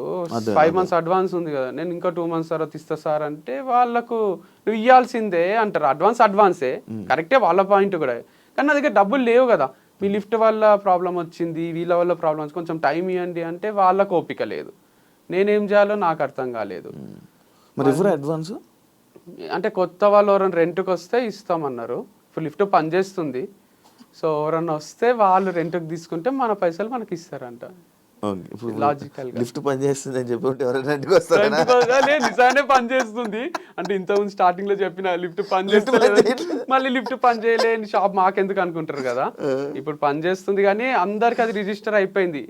5 months అడ్వాన్స్ ఉంది కదా, నేను ఇంకా 2 months తర్వాత ఇస్తా సార్ అంటే వాళ్ళకు నువ్వు ఇవ్వాల్సిందే అంటారు. అడ్వాన్సే కరెక్టే వాళ్ళ పాయింట్ కూడా, కానీ నా దగ్గర డబ్బులు లేవు కదా, మీ లిఫ్ట్ వల్ల ప్రాబ్లం వచ్చింది, వీళ్ళ వల్ల ప్రాబ్లం వచ్చింది, కొంచెం టైం ఇవ్వండి అంటే వాళ్ళకు ఓపిక లేదు, నేనేం చేయాలో నాకు అర్థం కాలేదు. మరి ఎవరు అడ్వాన్స్ అంటే కొత్త వాళ్ళు ఎవరైనా రెంట్కి వస్తే ఇస్తామన్నారు. ఇప్పుడు లిఫ్ట్ పనిచేస్తుంది, సో ఎవరన్నా వస్తే వాళ్ళు రెంట్కి తీసుకుంటే మన పైసలు మనకి ఇస్తారంట. లాజికల్ లిఫ్ట్ పని చేస్తుంది అని చెప్పి ఎవరైనా ఇంటికి వస్తారా? నిజానే పని చేస్తుంది అంటే ఇంతకుముందు స్టార్టింగ్ లో చెప్పిన లిఫ్ట్ పని చేస్తుంది, మళ్ళీ లిఫ్ట్ పని చేయలేని షాప్ మాకెందుకు అనుకుంటారు కదా. ఇప్పుడు పని చేస్తుంది కానీ అందరికి అది రిజిస్టర్ అయిపోయింది.